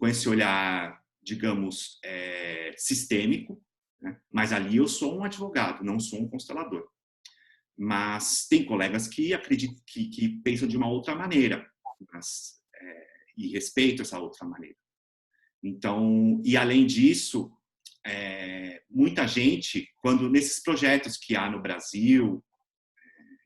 com esse olhar, digamos, sistêmico, né? Mas ali eu sou um advogado, não sou um constelador. Mas tem colegas que acreditam, que pensam de uma outra maneira, mas, e respeito essa outra maneira. Então, e além disso, muita gente, quando nesses projetos que há no Brasil,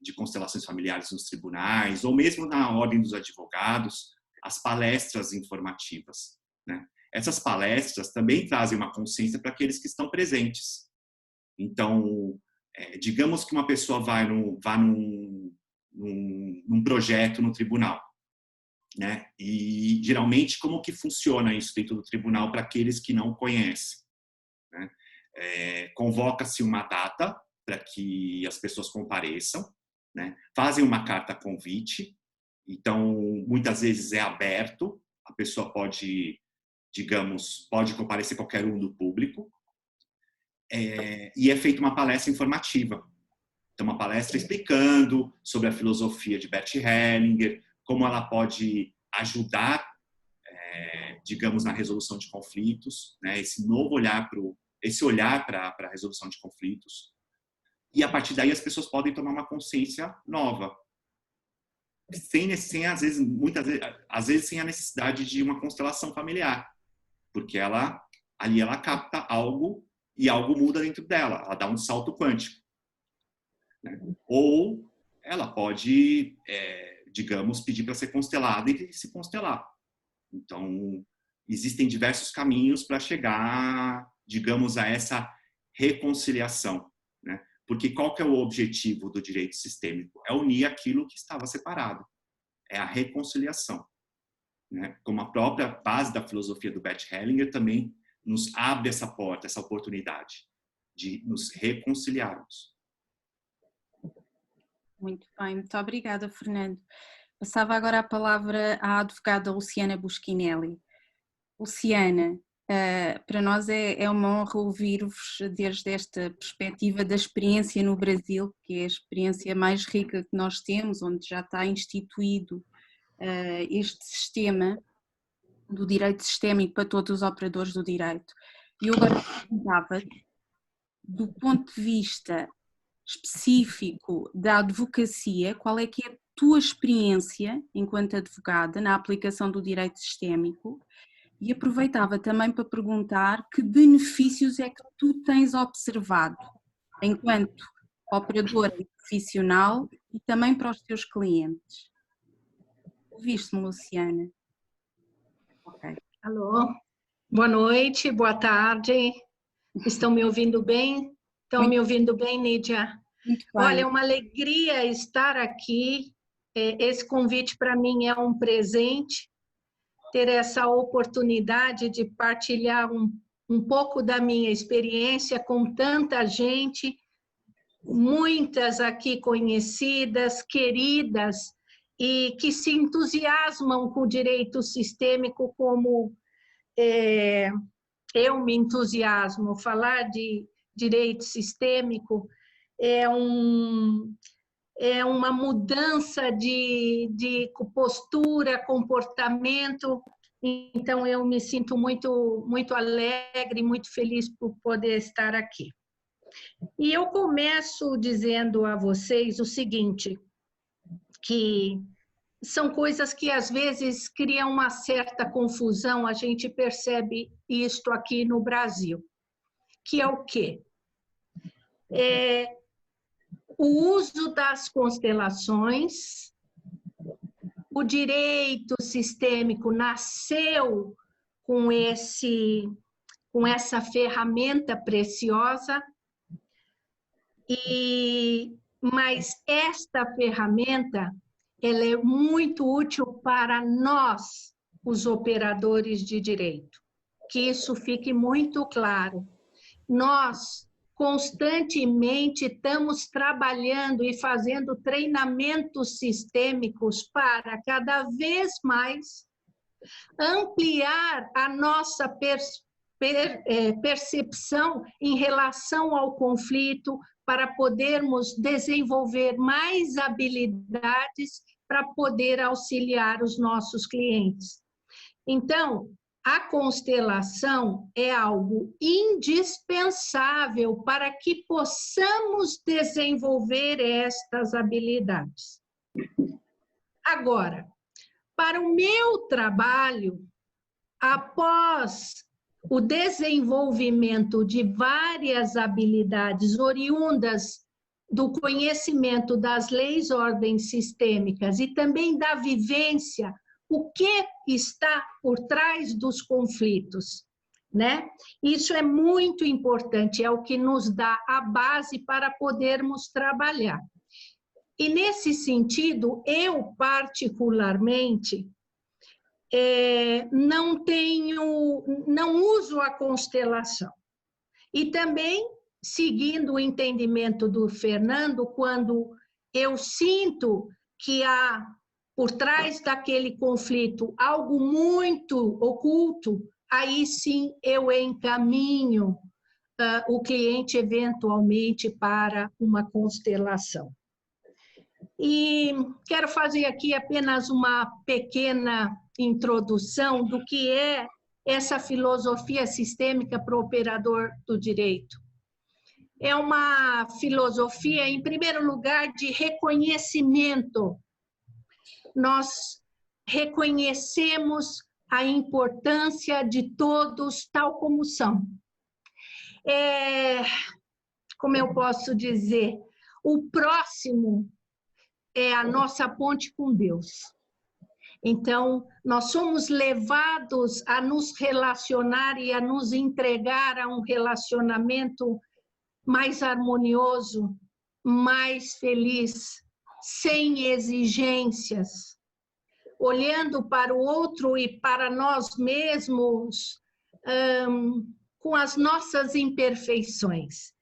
de constelações familiares nos tribunais, ou mesmo na Ordem dos Advogados, as palestras informativas, né? Essas palestras também trazem uma consciência para aqueles que estão presentes. Então, digamos que uma pessoa vá num projeto no tribunal, né? E geralmente como que funciona isso dentro do tribunal para aqueles que não conhecem, né? Convoca-se uma data para que as pessoas compareçam, né? Fazem uma carta convite, então muitas vezes é aberto, a pessoa pode, digamos, pode comparecer qualquer um do público, e é feita uma palestra informativa. Então, uma palestra explicando sobre a filosofia de Bert Hellinger, como ela pode ajudar, digamos, na resolução de conflitos, né? Esse novo olhar para a resolução de conflitos. E a partir daí as pessoas podem tomar uma consciência nova, sem às vezes, às vezes sem a necessidade de uma constelação familiar, porque ali ela capta algo e algo muda dentro dela, ela dá um salto quântico, né? Ou ela pode, digamos, pedir para ser constelada e se constelar. Então, existem diversos caminhos para chegar, digamos, a essa reconciliação, né? Porque qual que é o objetivo do direito sistêmico? É unir aquilo que estava separado. É a reconciliação, né? Como a própria base da filosofia do Bert Hellinger também nos abre essa porta, essa oportunidade de nos reconciliarmos. Muito bem, muito obrigada, Fernando. Passava agora a palavra à advogada Luciana Buschinelli. Luciana, para nós é uma honra ouvir-vos desde esta perspectiva da experiência no Brasil, que é a experiência mais rica que nós temos, onde já está instituído este sistema do direito sistémico para todos os operadores do direito. E eu agora perguntava, do ponto de vista específico da advocacia, qual é que é a tua experiência enquanto advogada na aplicação do direito sistémico? E aproveitava também para perguntar que benefícios é que tu tens observado enquanto operadora e profissional e também para os teus clientes. Ouviste-me, Luciana? Ok. Alô, boa noite, boa tarde. Estão me ouvindo bem? Estão me ouvindo bem, Nídia? Muito bem. Olha, é uma alegria estar aqui. Esse convite para mim é um presente. Ter essa oportunidade de partilhar um pouco da minha experiência com tanta gente, muitas aqui conhecidas, queridas, e que se entusiasmam com o direito sistêmico como eu me entusiasmo. Falar de direito sistêmico é uma mudança de postura, comportamento. Então, eu me sinto muito, muito alegre, muito feliz por poder estar aqui. E eu começo dizendo a vocês o seguinte, que são coisas que às vezes criam uma certa confusão, a gente percebe isto aqui no Brasil, que é o quê? O uso das constelações. O direito sistêmico nasceu com essa ferramenta preciosa, mas esta ferramenta ela é muito útil para nós, os operadores de direito. Que isso fique muito claro. Nós constantemente estamos trabalhando e fazendo treinamentos sistêmicos para cada vez mais ampliar a nossa percepção em relação ao conflito, para podermos desenvolver mais habilidades para poder auxiliar os nossos clientes. Então, a constelação é algo indispensável para que possamos desenvolver estas habilidades. Agora, para o meu trabalho, após o desenvolvimento de várias habilidades oriundas do conhecimento das leis, ordens sistêmicas e também da vivência, o que está por trás dos conflitos, né? Isso é muito importante, é o que nos dá a base para podermos trabalhar. E nesse sentido, eu particularmente não uso a constelação. E também, seguindo o entendimento do Fernando, quando eu sinto que há por trás daquele conflito algo muito oculto, aí sim eu encaminho o cliente eventualmente para uma constelação. E quero fazer aqui apenas uma pequena introdução do que é essa filosofia sistêmica para o operador do direito. É uma filosofia, em primeiro lugar, de reconhecimento. Nós reconhecemos a importância de todos tal como são. Como eu posso dizer, o próximo é a nossa ponte com Deus. Então, nós somos levados a nos relacionar e a nos entregar a um relacionamento mais harmonioso, mais feliz, sem exigências, olhando para o outro e para nós mesmos com as nossas imperfeições,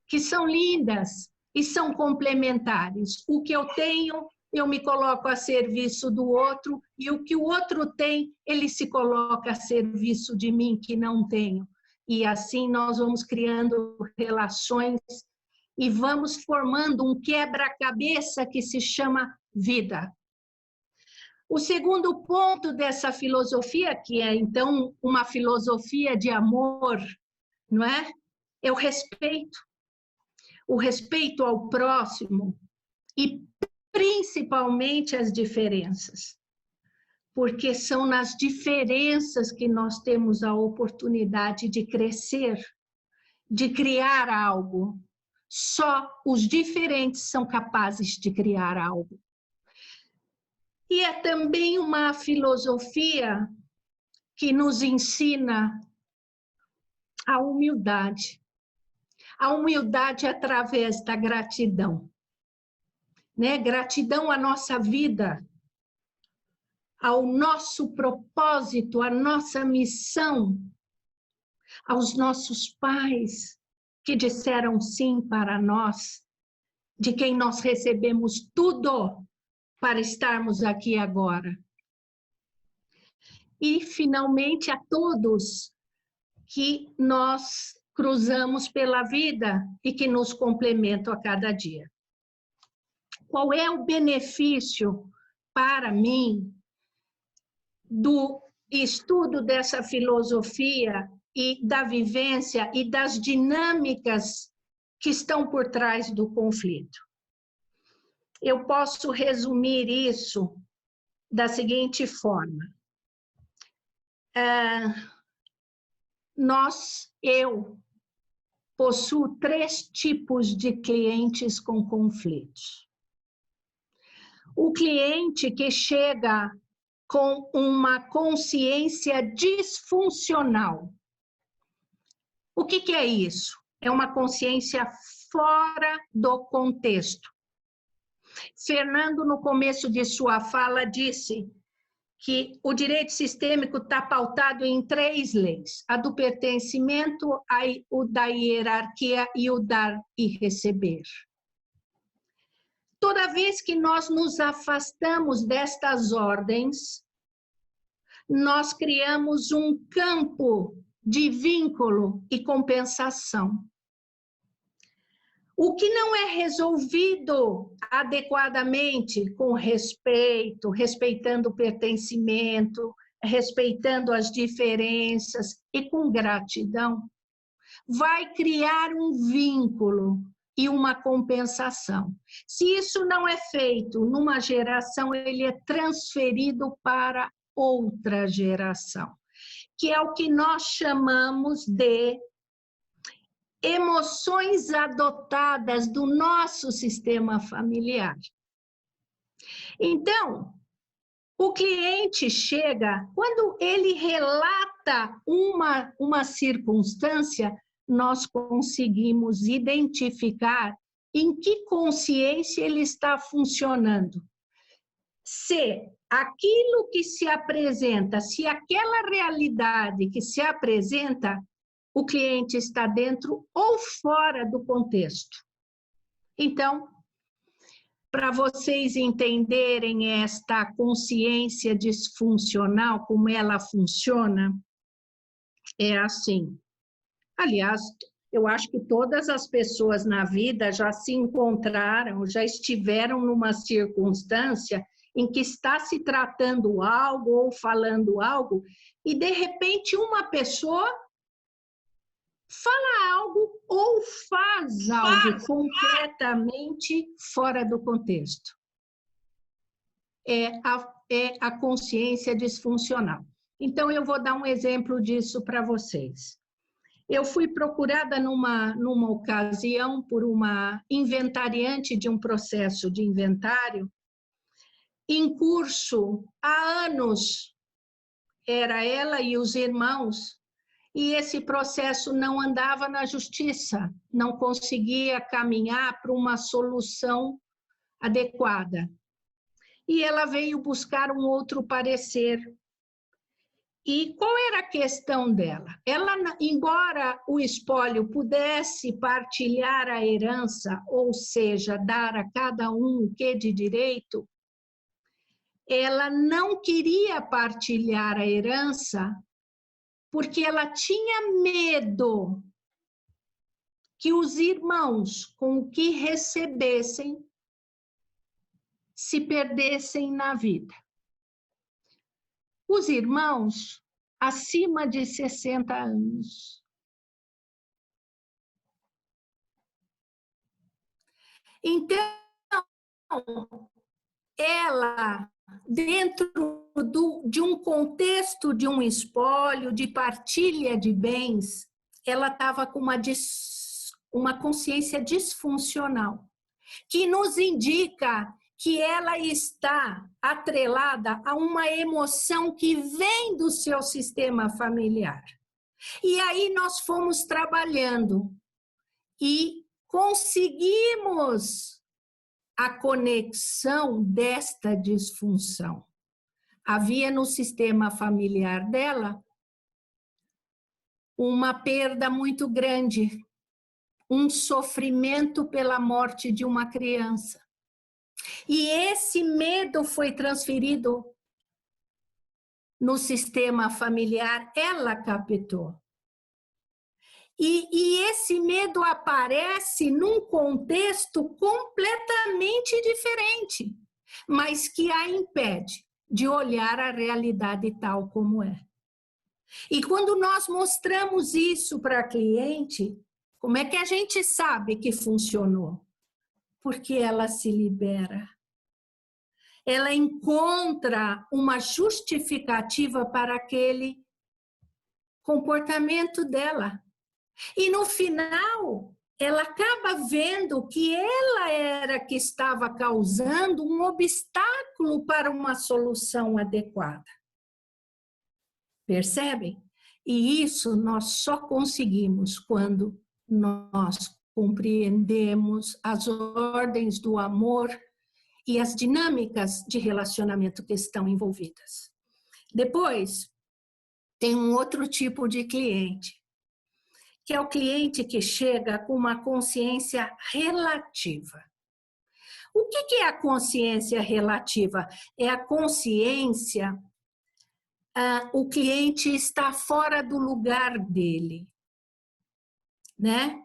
que são lindas e são complementares. O que eu tenho, eu me coloco a serviço do outro, e o que o outro tem, ele se coloca a serviço de mim, que não tenho. E assim nós vamos criando relações e vamos formando um quebra-cabeça que se chama vida. O segundo ponto dessa filosofia, que é então uma filosofia de amor, não é? É o respeito ao próximo e principalmente as diferenças, porque são nas diferenças que nós temos a oportunidade de crescer, de criar algo. Só os diferentes são capazes de criar algo. E é também uma filosofia que nos ensina a humildade através da gratidão, né? Gratidão à nossa vida, ao nosso propósito, à nossa missão, aos nossos pais que disseram sim para nós, de quem nós recebemos tudo para estarmos aqui agora. E, finalmente, a todos que nós cruzamos pela vida e que nos complementam a cada dia. Qual é o benefício para mim do estudo dessa filosofia e da vivência e das dinâmicas que estão por trás do conflito? Eu posso resumir isso da seguinte forma. Eu possuo 3 tipos de clientes com conflitos. O cliente que chega com uma consciência disfuncional. O que é isso? É uma consciência fora do contexto. Fernando, no começo de sua fala, disse que o direito sistêmico está pautado em 3 leis: a do pertencimento, o da hierarquia e o dar e receber. Toda vez que nós nos afastamos destas ordens, nós criamos um campo de vínculo e compensação. O que não é resolvido adequadamente, com respeito, respeitando o pertencimento, respeitando as diferenças e com gratidão, vai criar um vínculo e uma compensação. Se isso não é feito numa geração, ele é transferido para outra geração, que é o que nós chamamos de emoções adotadas do nosso sistema familiar. Então, o cliente chega, quando ele relata uma circunstância, nós conseguimos identificar em que consciência ele está funcionando. Se aquilo que se apresenta, se aquela realidade que se apresenta, o cliente está dentro ou fora do contexto. Então, para vocês entenderem esta consciência disfuncional, como ela funciona, é assim. Aliás, eu acho que todas as pessoas na vida já se encontraram, já estiveram numa circunstância em que está se tratando algo ou falando algo, e de repente uma pessoa fala algo ou faz algo completamente fora do contexto. É a consciência disfuncional. Então, eu vou dar um exemplo disso para vocês. Eu fui procurada numa ocasião por uma inventariante de um processo de inventário, em curso há anos, era ela e os irmãos, e esse processo não andava na justiça, não conseguia caminhar para uma solução adequada. E ela veio buscar um outro parecer. E qual era a questão dela? Ela, embora o espólio pudesse partilhar a herança, ou seja, dar a cada um o que de direito, ela não queria partilhar a herança porque ela tinha medo que os irmãos, com o que recebessem, se perdessem na vida. Os irmãos acima de 60 anos. Então, ela, dentro de um contexto de um espólio, de partilha de bens, ela estava com uma consciência disfuncional, que nos indica que ela está atrelada a uma emoção que vem do seu sistema familiar. E aí nós fomos trabalhando e conseguimos a conexão desta disfunção. Havia no sistema familiar dela uma perda muito grande, um sofrimento pela morte de uma criança. E esse medo foi transferido no sistema familiar, ela captou. E esse medo aparece num contexto completamente diferente, mas que a impede de olhar a realidade tal como é. E quando nós mostramos isso para a cliente, como é que a gente sabe que funcionou? Porque ela se libera. Ela encontra uma justificativa para aquele comportamento dela. E no final, ela acaba vendo que ela era que estava causando um obstáculo para uma solução adequada. Percebem? E isso nós só conseguimos quando nós compreendemos as ordens do amor e as dinâmicas de relacionamento que estão envolvidas. Depois, tem um outro tipo de cliente, que é o cliente que chega com uma consciência relativa. O que é a consciência relativa? É a consciência, o cliente está fora do lugar dele, né?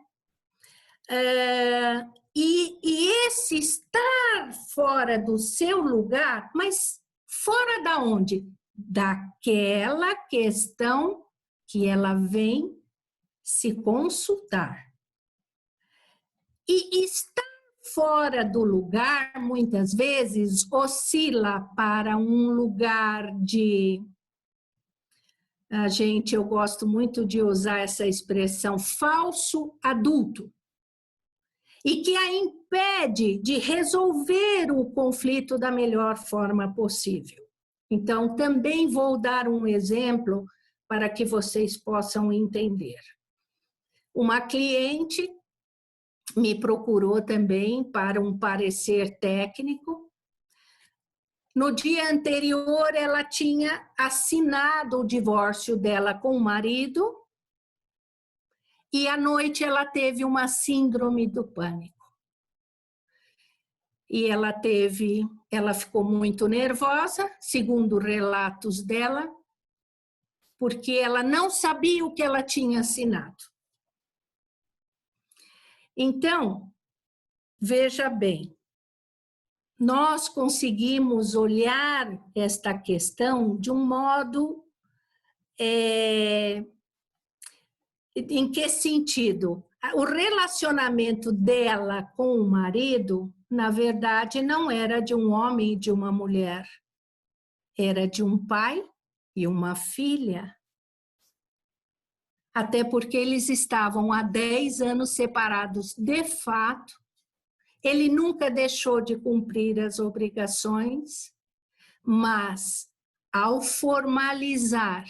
E esse estar fora do seu lugar, mas fora da onde? daquela questão que ela vem se consultar. E estar fora do lugar, muitas vezes, oscila para um lugar de... eu gosto muito de usar essa expressão, falso adulto, e que a impede de resolver o conflito da melhor forma possível. Então, também vou dar um exemplo para que vocês possam entender. Uma cliente me procurou também para um parecer técnico. No dia anterior, ela tinha assinado o divórcio dela com o marido e à noite ela teve uma síndrome do pânico. E ela ficou muito nervosa, segundo relatos dela, porque ela não sabia o que ela tinha assinado. Então, veja bem, nós conseguimos olhar esta questão de um modo... em que sentido? O relacionamento dela com o marido, na verdade, não era de um homem e de uma mulher. Era de um pai e uma filha. Até porque eles estavam há 10 anos separados de fato. Ele nunca deixou de cumprir as obrigações, mas ao formalizar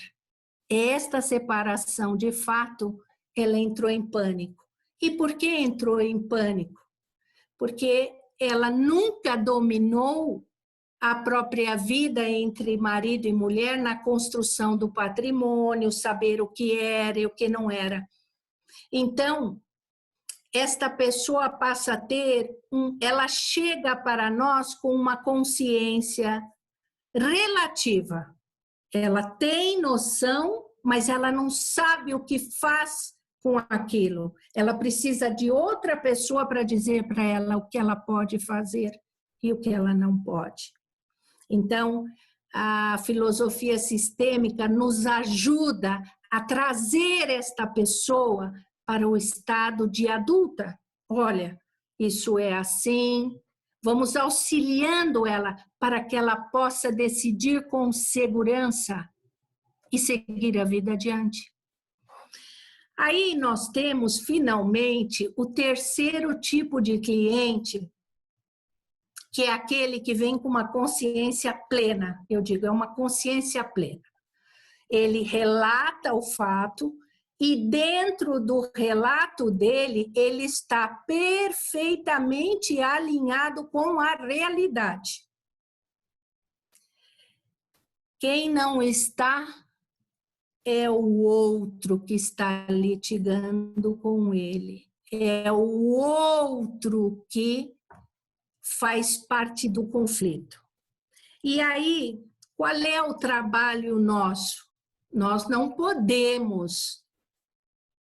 esta separação de fato, ela entrou em pânico. E por que entrou em pânico? Porque ela nunca dominou a própria vida entre marido e mulher na construção do patrimônio, saber o que era e o que não era. Então, esta pessoa passa a ter, ela chega para nós com uma consciência relativa. Ela tem noção, mas ela não sabe o que faz com aquilo. Ela precisa de outra pessoa para dizer para ela o que ela pode fazer e o que ela não pode. Então, a filosofia sistêmica nos ajuda a trazer esta pessoa para o estado de adulta. Olha, isso é assim. Vamos auxiliando ela para que ela possa decidir com segurança e seguir a vida adiante. Aí nós temos, finalmente, o terceiro tipo de cliente, que é aquele que vem com uma consciência plena. Eu digo, é uma consciência plena. Ele relata o fato e dentro do relato dele, ele está perfeitamente alinhado com a realidade. Quem não está é o outro que está litigando com ele. É o outro que faz parte do conflito. E aí, qual é o trabalho nosso? Nós não podemos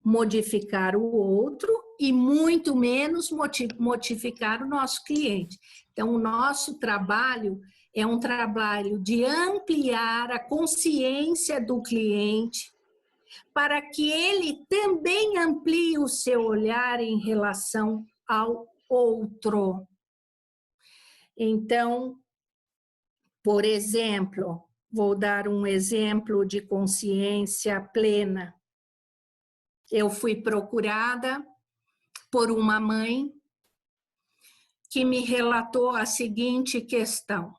modificar o outro e muito menos modificar o nosso cliente. Então, o nosso trabalho é um trabalho de ampliar a consciência do cliente para que ele também amplie o seu olhar em relação ao outro. Então, por exemplo, vou dar um exemplo de consciência plena. Eu fui procurada por uma mãe que me relatou a seguinte questão.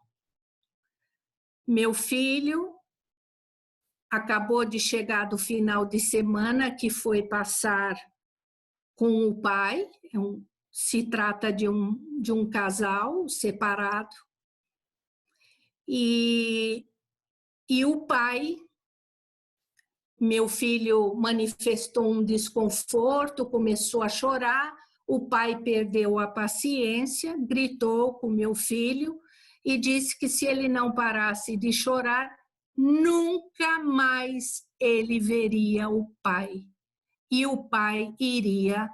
Meu filho acabou de chegar do final de semana que foi passar com o pai, se trata de um casal separado, e o pai, meu filho manifestou um desconforto, começou a chorar, o pai perdeu a paciência, gritou com meu filho e disse que se ele não parasse de chorar, nunca mais ele veria o pai. E o pai iria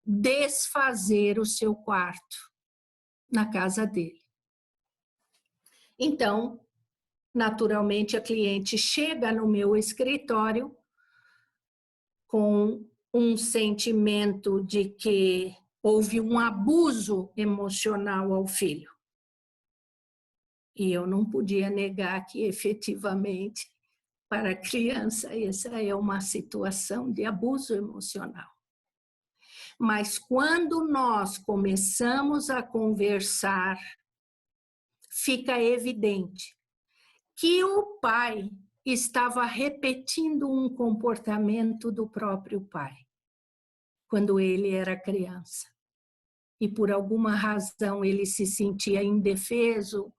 desfazer o seu quarto na casa dele. Então, naturalmente a cliente chega no meu escritório com um sentimento de que houve um abuso emocional ao filho. E eu não podia negar que, efetivamente, para a criança, essa é uma situação de abuso emocional. Mas quando nós começamos a conversar, fica evidente que o pai estava repetindo um comportamento do próprio pai, quando ele era criança. E por alguma razão ele se sentia indefeso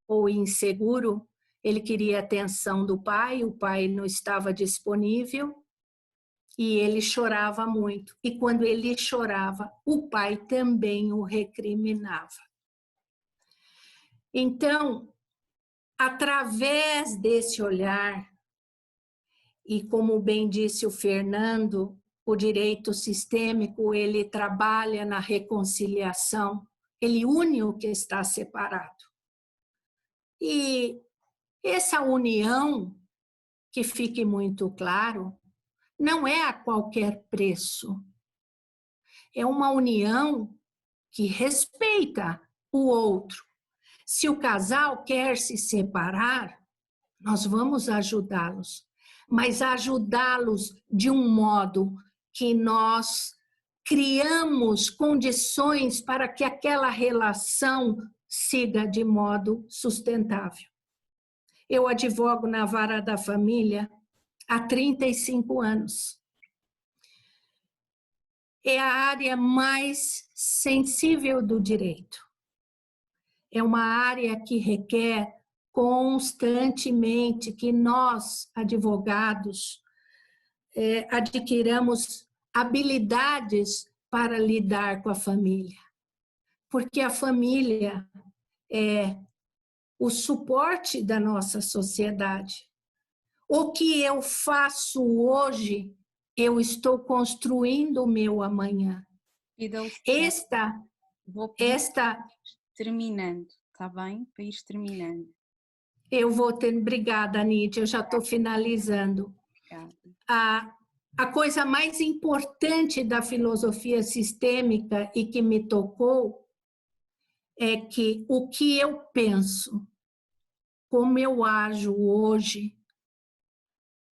ou inseguro, ele queria a atenção do pai, o pai não estava disponível e ele chorava muito. E quando ele chorava, o pai também o recriminava. Então, através desse olhar, e como bem disse o Fernando, o direito sistêmico, ele trabalha na reconciliação, ele une o que está separado. E essa união, que fique muito claro, não é a qualquer preço. É uma união que respeita o outro. Se o casal quer se separar, nós vamos ajudá-los, mas ajudá-los de um modo que nós criamos condições para que aquela relação siga de modo sustentável. Eu advogo na vara da família há 35 anos. É a área mais sensível do direito. É uma área que requer constantemente que nós, advogados, adquiramos habilidades para lidar com a família. Porque a família é o suporte da nossa sociedade. O que eu faço hoje, eu estou construindo o meu amanhã. Terminando, está bem? Para ir terminando. Eu vou ter... Obrigada, Nídia, eu já estou finalizando. A coisa mais importante da filosofia sistêmica e que me tocou é que o que eu penso, como eu ajo hoje,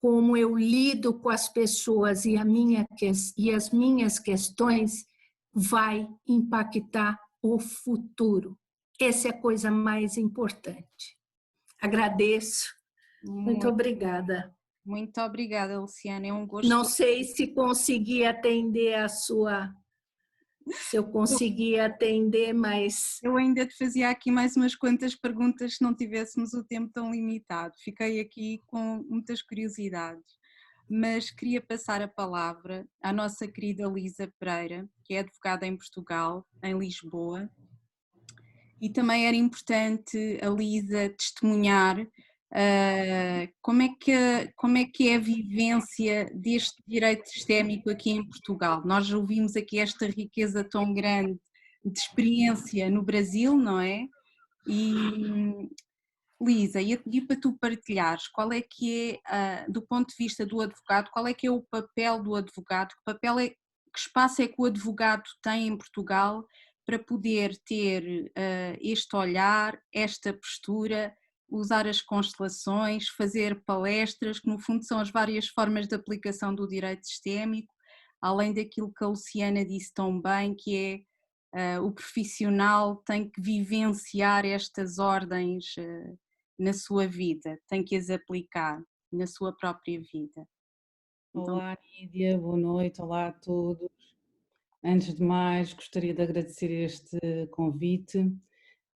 como eu lido com as pessoas e as minhas questões, vai impactar o futuro. Essa é a coisa mais importante. Agradeço. Muito obrigada. Muito obrigada, Luciana. É um gosto. Não sei se consegui atender a sua... Se eu consegui atender, mas... Eu ainda te fazia aqui mais umas quantas perguntas se não tivéssemos o tempo tão limitado. Fiquei aqui com muitas curiosidades. Mas queria passar a palavra à nossa querida Lisa Pereira, que é advogada em Portugal, em Lisboa. E também era importante a Lisa testemunhar como é que é a vivência deste direito sistémico aqui em Portugal. Nós ouvimos aqui esta riqueza tão grande de experiência no Brasil, não é? E Lisa, e para tu partilhares, qual é que é, do ponto de vista do advogado, qual é que é o papel do advogado, que espaço é que o advogado tem em Portugal para poder ter este olhar, esta postura, usar as constelações, fazer palestras, que no fundo são as várias formas de aplicação do direito sistémico, além daquilo que a Luciana disse tão bem, que é o profissional tem que vivenciar estas ordens na sua vida, tem que as aplicar na sua própria vida. Então... Olá, Nídia, boa noite, olá a todos. Antes de mais, gostaria de agradecer este convite.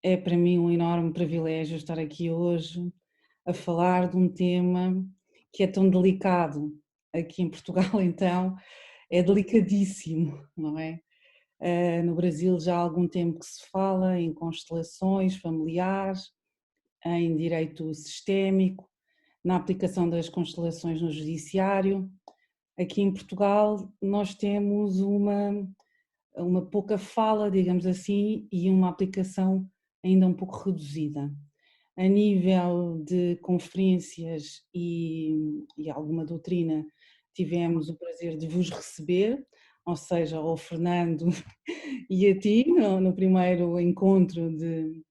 É para mim um enorme privilégio estar aqui hoje a falar de um tema que é tão delicado. Aqui em Portugal, então, é delicadíssimo, não é? No Brasil já há algum tempo que se fala em constelações familiares, em direito sistémico, na aplicação das constelações no judiciário. Aqui em Portugal nós temos uma pouca fala, digamos assim, e uma aplicação ainda um pouco reduzida. A nível de conferências e alguma doutrina, tivemos o prazer de vos receber, ou seja, ao Fernando e a ti, no primeiro encontro de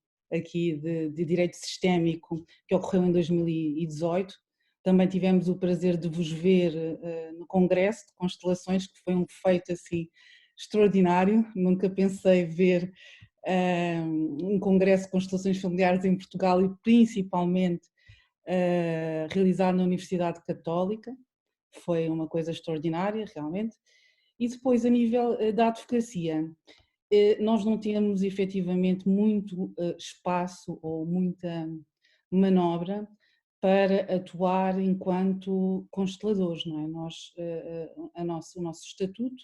Direito Sistémico que ocorreu em 2018. Também tivemos o prazer de vos ver no Congresso de Constelações, que foi um feito assim extraordinário. Nunca pensei ver um congresso de constelações familiares em Portugal e principalmente realizado na Universidade Católica. Foi uma coisa extraordinária, realmente. E depois, a nível da advocacia, nós não temos efetivamente muito espaço ou muita manobra para atuar enquanto consteladores, não é? O nosso estatuto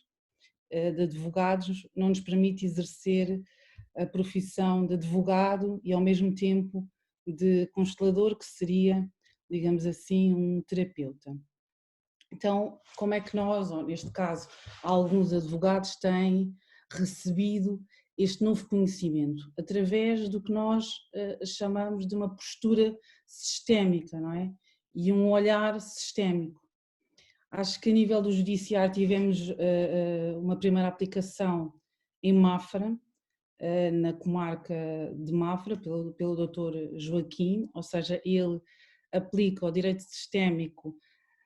de advogados não nos permite exercer a profissão de advogado e ao mesmo tempo de constelador, que seria, digamos assim, um terapeuta. Então, como é que nós, ou neste caso, alguns advogados têm recebido este novo conhecimento? Através do que nós chamamos de uma postura sistémica, não é? E um olhar sistémico. Acho que a nível do judiciário tivemos uma primeira aplicação em Mafra, na comarca de Mafra, pelo Dr. Joaquim, ou seja, ele aplica o direito sistémico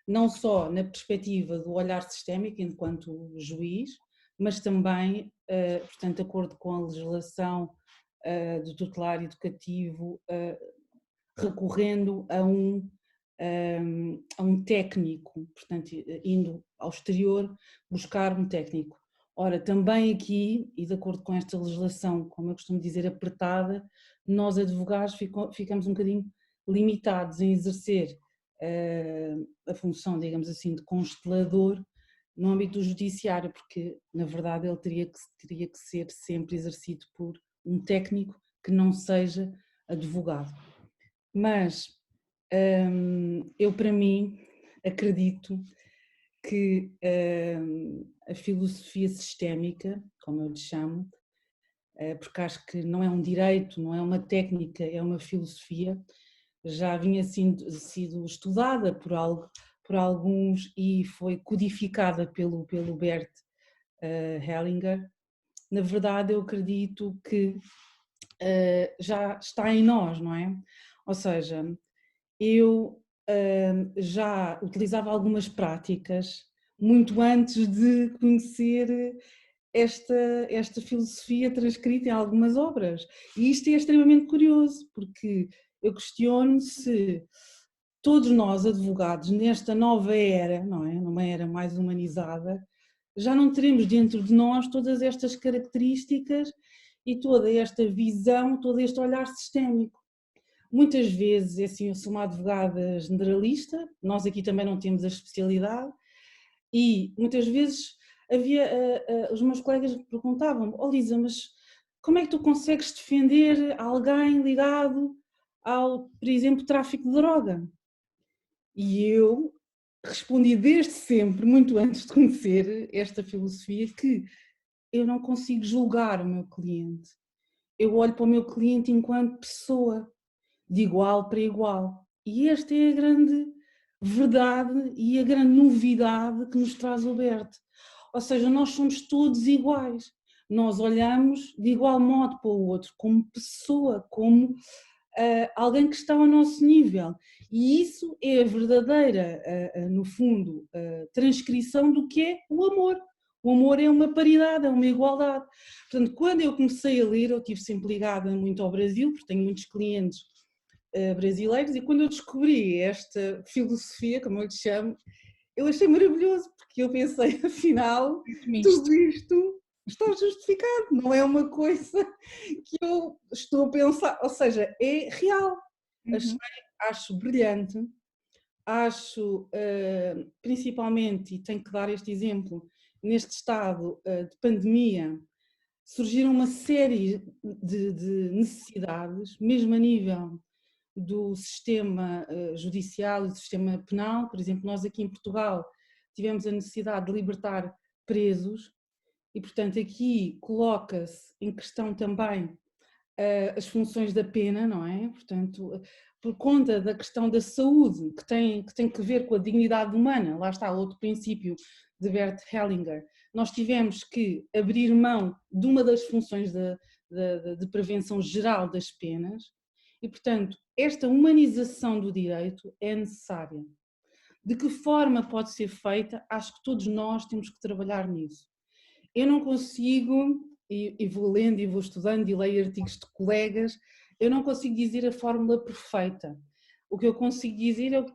não só na perspectiva do olhar sistémico enquanto juiz, mas também, portanto, de acordo com a legislação do tutelar educativo, recorrendo a um técnico, portanto, indo ao exterior buscar um técnico. Ora, também aqui, e de acordo com esta legislação, como eu costumo dizer, apertada, nós advogados ficamos um bocadinho limitados em exercer a função, digamos assim, de constelador no âmbito do judiciário, porque na verdade ele teria que ser sempre exercido por um técnico que não seja advogado. Mas eu, para mim, acredito que a filosofia sistémica, como eu lhe chamo, porque acho que não é um direito, não é uma técnica, é uma filosofia, já vinha sido estudada por alguns e foi codificada pelo Bert Hellinger. Na verdade, eu acredito que já está em nós, não é? Ou seja, eu já utilizava algumas práticas muito antes de conhecer esta filosofia transcrita em algumas obras. E isto é extremamente curioso, porque eu questiono se todos nós, advogados, nesta nova era, não é? Numa era mais humanizada, já não teremos dentro de nós todas estas características e toda esta visão, todo este olhar sistémico. Muitas vezes, assim, eu sou uma advogada generalista, nós aqui também não temos a especialidade, e muitas vezes os meus colegas me perguntavam-me: "Oh Lisa, mas como é que tu consegues defender alguém ligado ao, por exemplo, tráfico de droga?" E eu respondi desde sempre, muito antes de conhecer esta filosofia, que eu não consigo julgar o meu cliente. Eu olho para o meu cliente enquanto pessoa, de igual para igual. E esta é a grande verdade e a grande novidade que nos traz o Bert. Ou seja, nós somos todos iguais. Nós olhamos de igual modo para o outro, como pessoa, como alguém que está ao nosso nível. E isso é a verdadeira, no fundo, transcrição do que é o amor. O amor é uma paridade, é uma igualdade. Portanto, quando eu comecei a ler, eu estive sempre ligada muito ao Brasil, porque tenho muitos clientes brasileiros, e quando eu descobri esta filosofia, como eu lhe chamo, eu achei maravilhoso, porque eu pensei, afinal, tudo isto está justificado, não é uma coisa que eu estou a pensar, ou seja, é real. Acho brilhante, acho principalmente, e tenho que dar este exemplo, neste estado de pandemia, surgiram uma série de necessidades, mesmo a nível do sistema judicial e do sistema penal. Por exemplo, nós aqui em Portugal tivemos a necessidade de libertar presos e, portanto, aqui coloca-se em questão também as funções da pena, não é? Portanto, por conta da questão da saúde, que tem que ver com a dignidade humana, lá está outro princípio de Bert Hellinger, nós tivemos que abrir mão de uma das funções de prevenção geral das penas e, portanto, esta humanização do direito é necessária. De que forma pode ser feita? Acho que todos nós temos que trabalhar nisso. Eu não consigo, e vou lendo e vou estudando e leio artigos de colegas, eu não consigo dizer a fórmula perfeita. O que eu consigo dizer é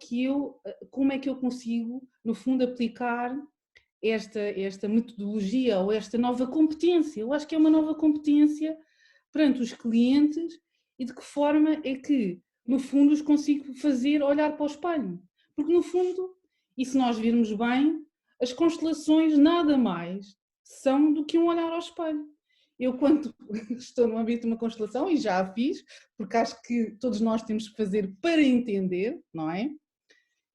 como é que eu consigo, no fundo, aplicar esta metodologia ou esta nova competência. Eu acho que é uma nova competência perante os clientes e de que forma é que, no fundo, os consigo fazer olhar para o espelho. Porque, no fundo, e se nós virmos bem, as constelações nada mais são do que um olhar ao espelho. Eu, quando estou no âmbito de uma constelação, e já a fiz, porque acho que todos nós temos que fazer para entender, não é?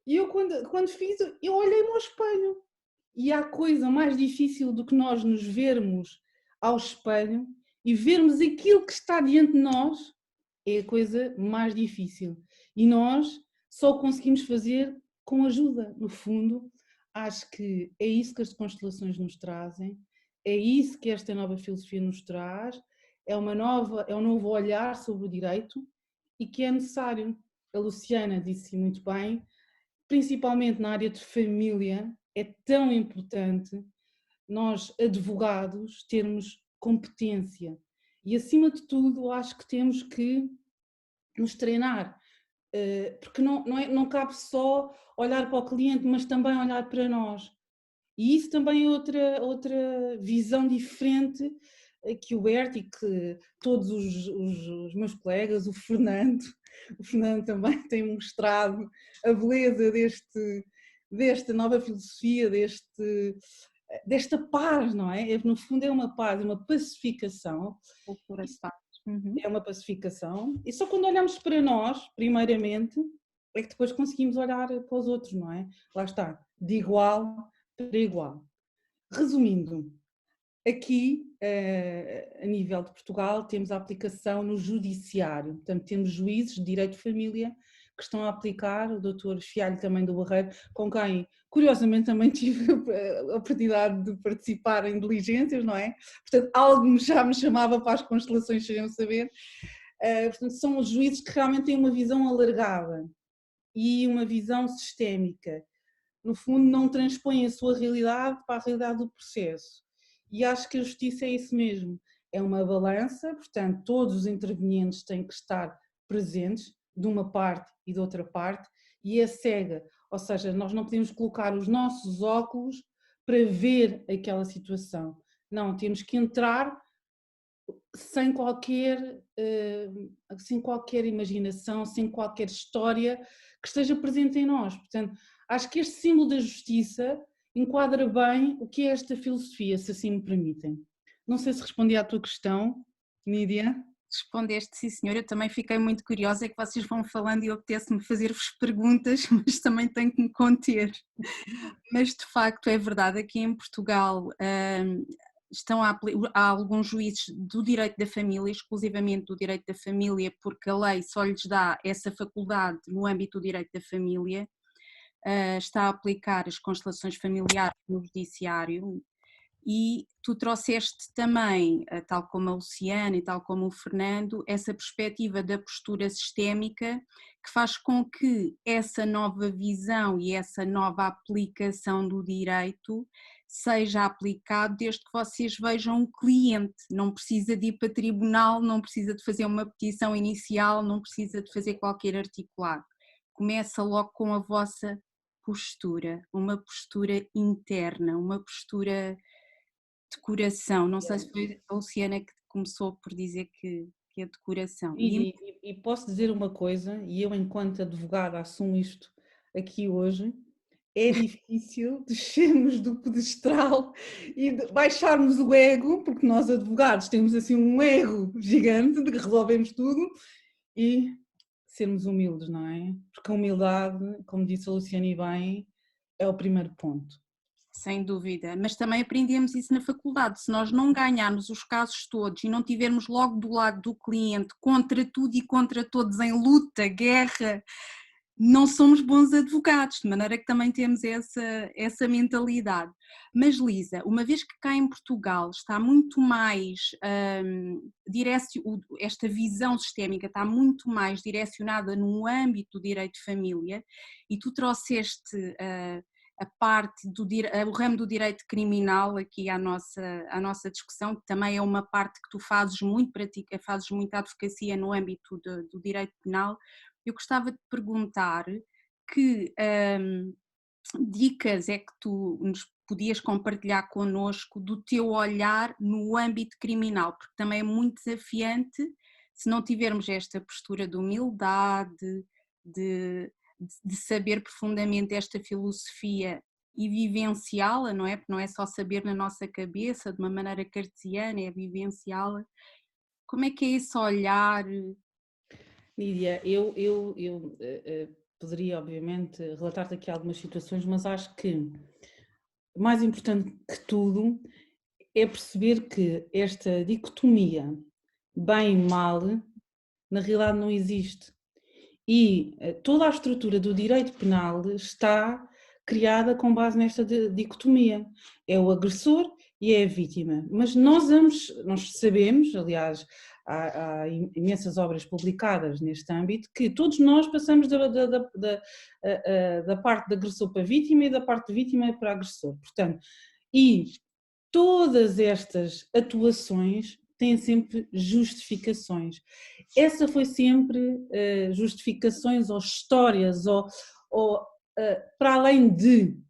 E eu, quando fiz, eu olhei-me ao espelho. E há coisa mais difícil do que nós nos vermos ao espelho e vermos aquilo que está diante de nós, é a coisa mais difícil. E nós só o conseguimos fazer com ajuda. No fundo, acho que é isso que as constelações nos trazem, é isso que esta nova filosofia nos traz, é um novo olhar sobre o direito e que é necessário. A Luciana disse muito bem, principalmente na área de família, é tão importante nós, advogados, termos competência. E, acima de tudo, acho que temos que nos treinar, porque não cabe só olhar para o cliente, mas também olhar para nós. E isso também é outra visão diferente que o Bert e que todos os meus colegas, o Fernando também tem mostrado a beleza desta nova filosofia, desta paz, não é? No fundo é uma paz, é uma pacificação. É uma pacificação. E só quando olhamos para nós, primeiramente, é que depois conseguimos olhar para os outros, não é? Lá está, de igual para igual. Resumindo, aqui, a nível de Portugal, temos a aplicação no judiciário. Portanto, temos juízes de direito de família que estão a aplicar, o Dr. Fialho também do Barreiro, com quem, curiosamente, também tive a oportunidade de participar em diligências, não é? Portanto, algo já me chamava para as constelações, sem eu saber. Portanto, são os juízes que realmente têm uma visão alargada e uma visão sistémica. No fundo, não transpõem a sua realidade para a realidade do processo. E acho que a justiça é isso mesmo. É uma balança, portanto, todos os intervenientes têm que estar presentes, de uma parte e de outra parte, e é cega. Ou seja, nós não podemos colocar os nossos óculos para ver aquela situação. Não, temos que entrar sem qualquer imaginação, sem qualquer história que esteja presente em nós. Portanto, acho que este símbolo da justiça enquadra bem o que é esta filosofia, se assim me permitem. Não sei se respondi à tua questão, Nídia. Respondeste, sim senhor, eu também fiquei muito curiosa, é que vocês vão falando e eu apetece-me fazer-vos perguntas, mas também tenho que me conter. Mas de facto é verdade, aqui em Portugal há alguns juízes do direito da família, exclusivamente do direito da família, porque a lei só lhes dá essa faculdade no âmbito do direito da família, está a aplicar as constelações familiares no judiciário. E tu trouxeste também, tal como a Luciana e tal como o Fernando, essa perspectiva da postura sistémica que faz com que essa nova visão e essa nova aplicação do direito seja aplicado desde que vocês vejam o cliente, não precisa de ir para tribunal, não precisa de fazer uma petição inicial, não precisa de fazer qualquer articulado. Começa logo com a vossa postura, uma postura interna, uma postura de coração. Não sei se foi a Luciana que começou por dizer que é de coração. E posso dizer uma coisa, e eu enquanto advogada assumo isto aqui hoje, é difícil descermos do pedestral e baixarmos o ego, porque nós advogados temos assim um ego gigante de que resolvemos tudo e sermos humildes, não é? Porque a humildade, como disse a Luciana e bem, é o primeiro ponto. Sem dúvida, mas também aprendemos isso na faculdade. Se nós não ganharmos os casos todos e não tivermos logo do lado do cliente contra tudo e contra todos em luta, guerra, não somos bons advogados, de maneira que também temos essa mentalidade. Mas Lisa, uma vez que cá em Portugal está muito mais, esta visão sistémica está muito mais direcionada no âmbito do direito de família, e tu trouxeste a parte o ramo do direito criminal aqui à nossa discussão, que também é uma parte que tu fazes muita advocacia no âmbito do direito penal. Eu gostava de perguntar que dicas é que tu nos podias compartilhar connosco do teu olhar no âmbito criminal, porque também é muito desafiante se não tivermos esta postura de humildade, de saber profundamente esta filosofia e vivenciá-la, não é? Porque não é só saber na nossa cabeça, de uma maneira cartesiana, é vivenciá-la. Como é que é esse olhar? Lídia, eu poderia obviamente relatar-te aqui algumas situações, mas acho que mais importante que tudo é perceber que esta dicotomia bem e mal na realidade não existe. E toda a estrutura do direito penal está criada com base nesta dicotomia. É o agressor e é a vítima. Mas nós sabemos, aliás, há imensas obras publicadas neste âmbito, que todos nós passamos da parte de agressor para vítima e da parte de vítima para agressor. Portanto, e todas estas atuações têm sempre justificações. Essa foi sempre justificações ou histórias, ou para além de,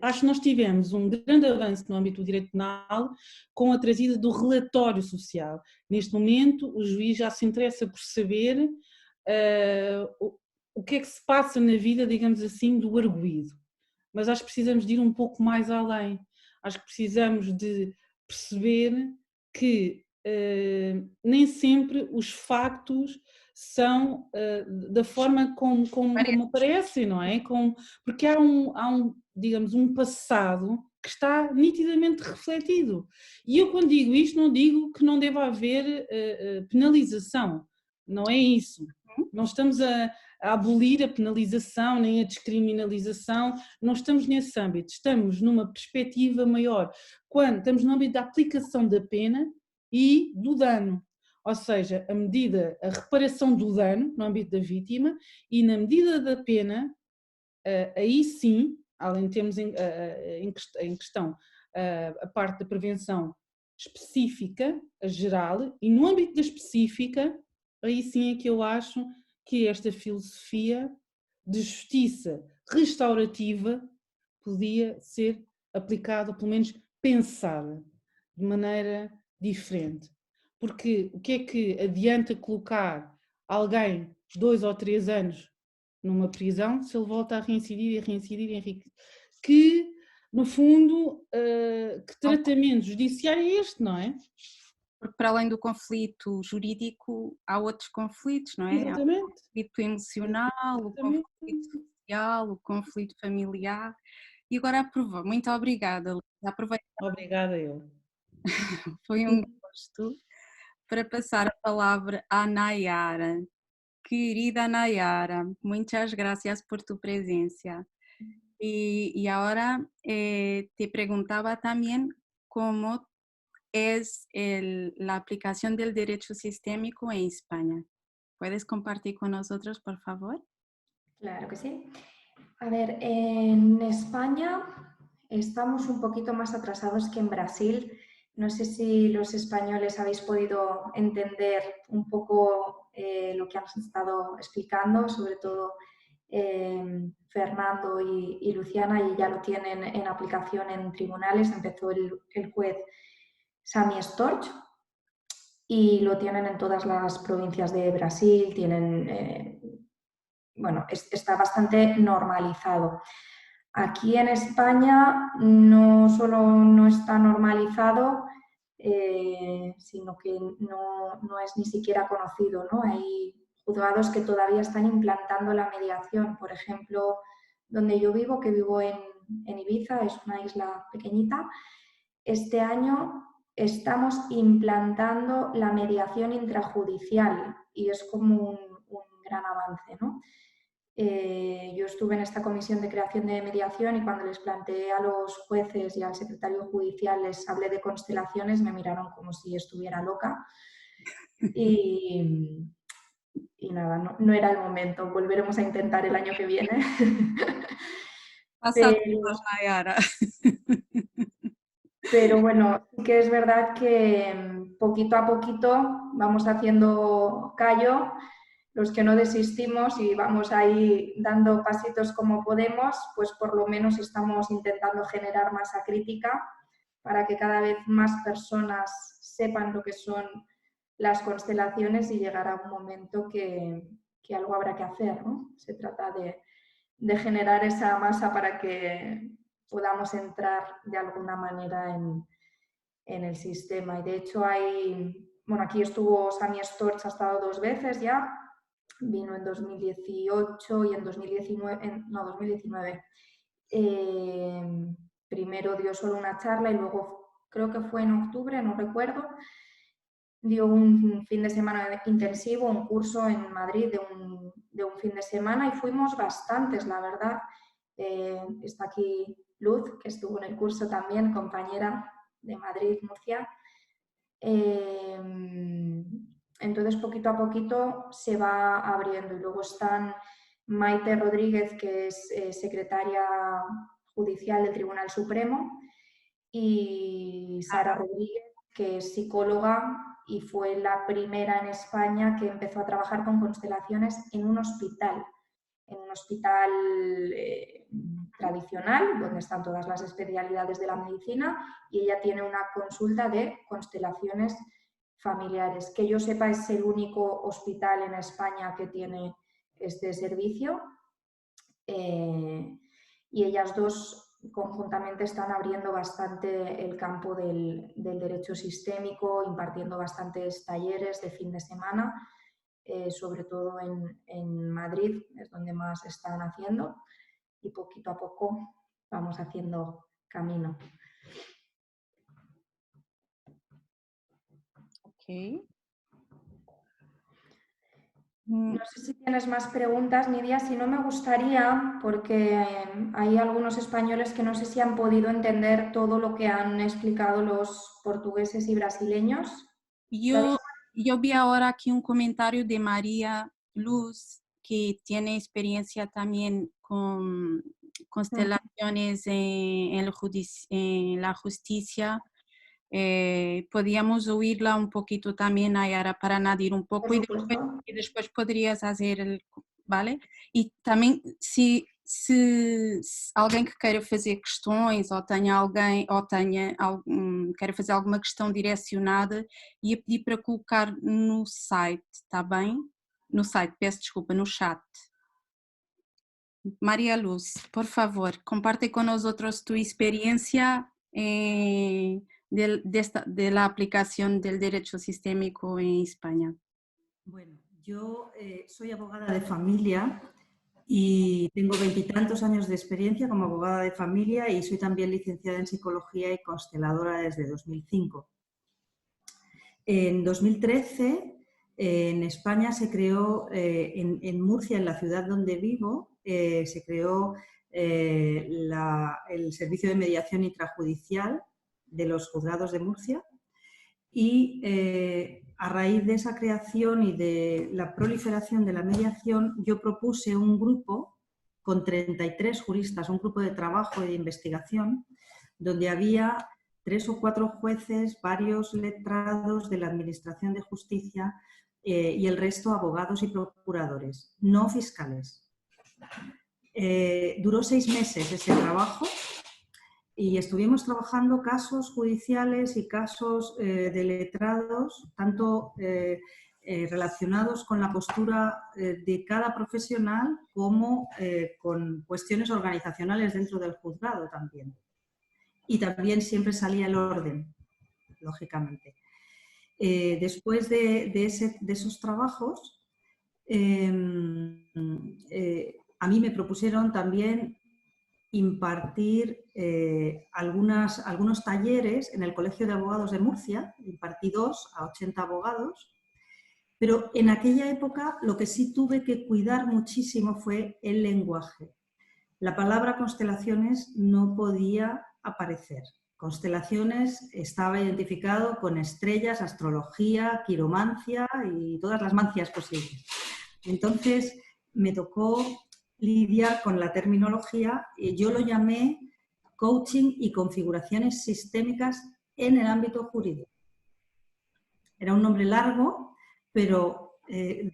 acho que nós tivemos um grande avanço no âmbito do direito penal com a trazida do relatório social. Neste momento, o juiz já se interessa por saber o que é que se passa na vida, digamos assim, do arguido. Mas acho que precisamos de ir um pouco mais além. Acho que precisamos de perceber que nem sempre os factos são da forma como aparecem, não é? Porque há digamos, um passado que está nitidamente refletido. E eu, quando digo isto, não digo que não deva haver penalização, não é isso. Não estamos a abolir a penalização nem a descriminalização, não estamos nesse âmbito, estamos numa perspectiva maior, quando estamos no âmbito da aplicação da pena e do dano, ou seja, a reparação do dano no âmbito da vítima, e na medida da pena, aí sim, além de termos em questão a parte da prevenção específica, a geral, e no âmbito da específica, aí sim é que eu acho que esta filosofia de justiça restaurativa podia ser aplicada, pelo menos pensada, de maneira diferente. Porque o que é que adianta colocar alguém 2 ou 3 anos numa prisão se ele volta a reincidir, que, no fundo, que tratamento judiciário é este, não é? Porque para além do conflito jurídico há outros conflitos, não é? Exatamente. Há o conflito emocional, o conflito social, o conflito familiar. E agora muito obrigada, Lisa. Obrigada eu. Foi um gosto. Para passar a palavra a Nayara. Querida Nayara, muchas gracias por tu presencia. Y ahora te preguntaba también cómo es la aplicación del derecho sistémico en España. ¿Puedes compartir con nosotros, por favor? Claro que sí. A ver, en España estamos un poquito más atrasados que en Brasil. No sé si los españoles habéis podido entender un poco lo que han estado explicando, sobre todo Fernando y Luciana, y ya lo tienen en aplicación en tribunales. Empezó el juez Sami Storch y lo tienen en todas las provincias de Brasil. Bueno, está bastante normalizado. Aquí en España no solo no está normalizado, sino que no es ni siquiera conocido, ¿no? Hay juzgados que todavía están implantando la mediación. Por ejemplo, donde yo vivo, que vivo en en Ibiza, es una isla pequeñita. Este año estamos implantando la mediación intrajudicial y es como un gran avance, ¿no? Yo estuve en esta comisión de creación de mediación y cuando les planteé a los jueces y al secretario judicial, les hablé de constelaciones, me miraron como si estuviera loca y nada, no era el momento, volveremos a intentar el año que viene. Pero bueno, sí que es verdad que poquito a poquito vamos haciendo callo, los que no desistimos y vamos ahí dando pasitos como podemos, pues por lo menos estamos intentando generar masa crítica para que cada vez más personas sepan lo que son las constelaciones y llegará un momento que algo habrá que hacer, ¿no? Se trata de generar esa masa para que podamos entrar de alguna manera en el sistema. Y de hecho aquí estuvo Sami Storch, ha estado 2 veces ya, vino en 2018 y en 2019. Primero dio solo una charla y luego, creo que fue en octubre, no recuerdo, dio un fin de semana intensivo, un curso en Madrid de un fin de semana y fuimos bastantes, la verdad. Está aquí Luz, que estuvo en el curso también, compañera de Madrid, Murcia. Entonces, poquito a poquito se va abriendo. Y luego están Maite Rodríguez, que es secretaria judicial del Tribunal Supremo, y Sara Rodríguez, que es psicóloga y fue la primera en España que empezó a trabajar con constelaciones en un hospital tradicional, donde están todas las especialidades de la medicina, y ella tiene una consulta de constelaciones familiares. Que yo sepa, es el único hospital en España que tiene este servicio. Y ellas dos conjuntamente están abriendo bastante el campo del derecho sistémico, impartiendo bastantes talleres de fin de semana, sobre todo en Madrid, es donde más están haciendo, y poquito a poco vamos haciendo camino. Ok. No sé si tienes más preguntas, Nidia. Si no, me gustaría, porque hay algunos españoles que no sé si han podido entender todo lo que han explicado los portugueses y brasileños. Yo vi ahora aquí un comentario de María Luz, que tiene experiencia también con constelaciones en la justicia. Podíamos oírla un poquito también, Nayara, para añadir un poco y después podrías hacer, ¿vale? E também, se alguém que queira fazer questões ou queira fazer alguma questão direcionada, ia pedir para colocar no site, está bem? No site, peço desculpa, no chat. María Luz, por favor, comparte con nosotros tu experiencia de la aplicación del derecho sistémico en España. Bueno, yo soy abogada de familia y tengo 20 y tantos años de experiencia como abogada de familia y soy también licenciada en psicología y consteladora desde 2005. En 2013, en España se creó, en Murcia, en la ciudad donde vivo, se creó el servicio de mediación intrajudicial de los juzgados de Murcia y a raíz de esa creación y de la proliferación de la mediación, yo propuse un grupo con 33 juristas, un grupo de trabajo y de investigación, donde había 3 o 4 jueces, varios letrados de la Administración de Justicia y el resto abogados y procuradores, no fiscales. Duró 6 meses ese trabajo y estuvimos trabajando casos judiciales y casos de letrados, tanto relacionados con la postura de cada profesional como con cuestiones organizacionales dentro del juzgado también. Y también siempre salía el orden, lógicamente. Después de esos trabajos, a mí me propusieron también impartir algunos talleres en el Colegio de Abogados de Murcia, impartí 2 a 80 abogados, pero en aquella época lo que sí tuve que cuidar muchísimo fue el lenguaje. La palabra constelaciones no podía aparecer. Constelaciones estaba identificado con estrellas, astrología, quiromancia y todas las mancias posibles. Entonces me tocó lidiar con la terminología y yo lo llamé coaching y configuraciones sistémicas en el ámbito jurídico. Era un nombre largo, pero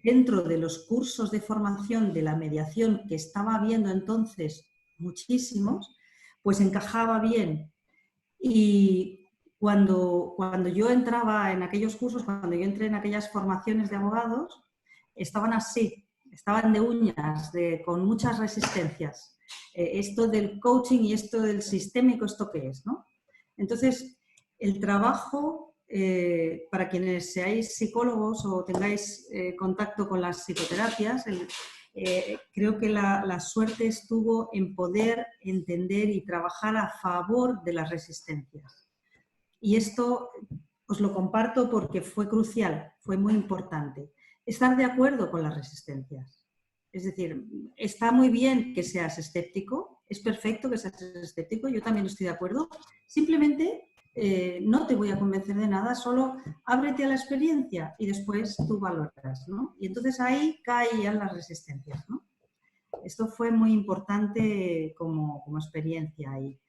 dentro de los cursos de formación de la mediación que estaba habiendo entonces muchísimos, pues encajaba bien. Y cuando yo entraba en aquellos cursos, cuando yo entré en aquellas formaciones de abogados, estaban así, estaban de uñas, con muchas resistencias. Esto del coaching y esto del sistémico, ¿esto qué es? ¿No? Entonces, el trabajo, para quienes seáis psicólogos o tengáis contacto con las psicoterapias, creo que la suerte estuvo en poder entender y trabajar a favor de las resistencias. Y esto os lo comparto porque fue crucial, fue muy importante. Estar de acuerdo con las resistencias. Es decir, está muy bien que seas escéptico, es perfecto que seas escéptico, yo también estoy de acuerdo. Simplemente no te voy a convencer de nada, solo ábrete a la experiencia y después tú valoras, ¿no? Y entonces ahí caían las resistencias, ¿no? Esto fue muy importante como experiencia ahí.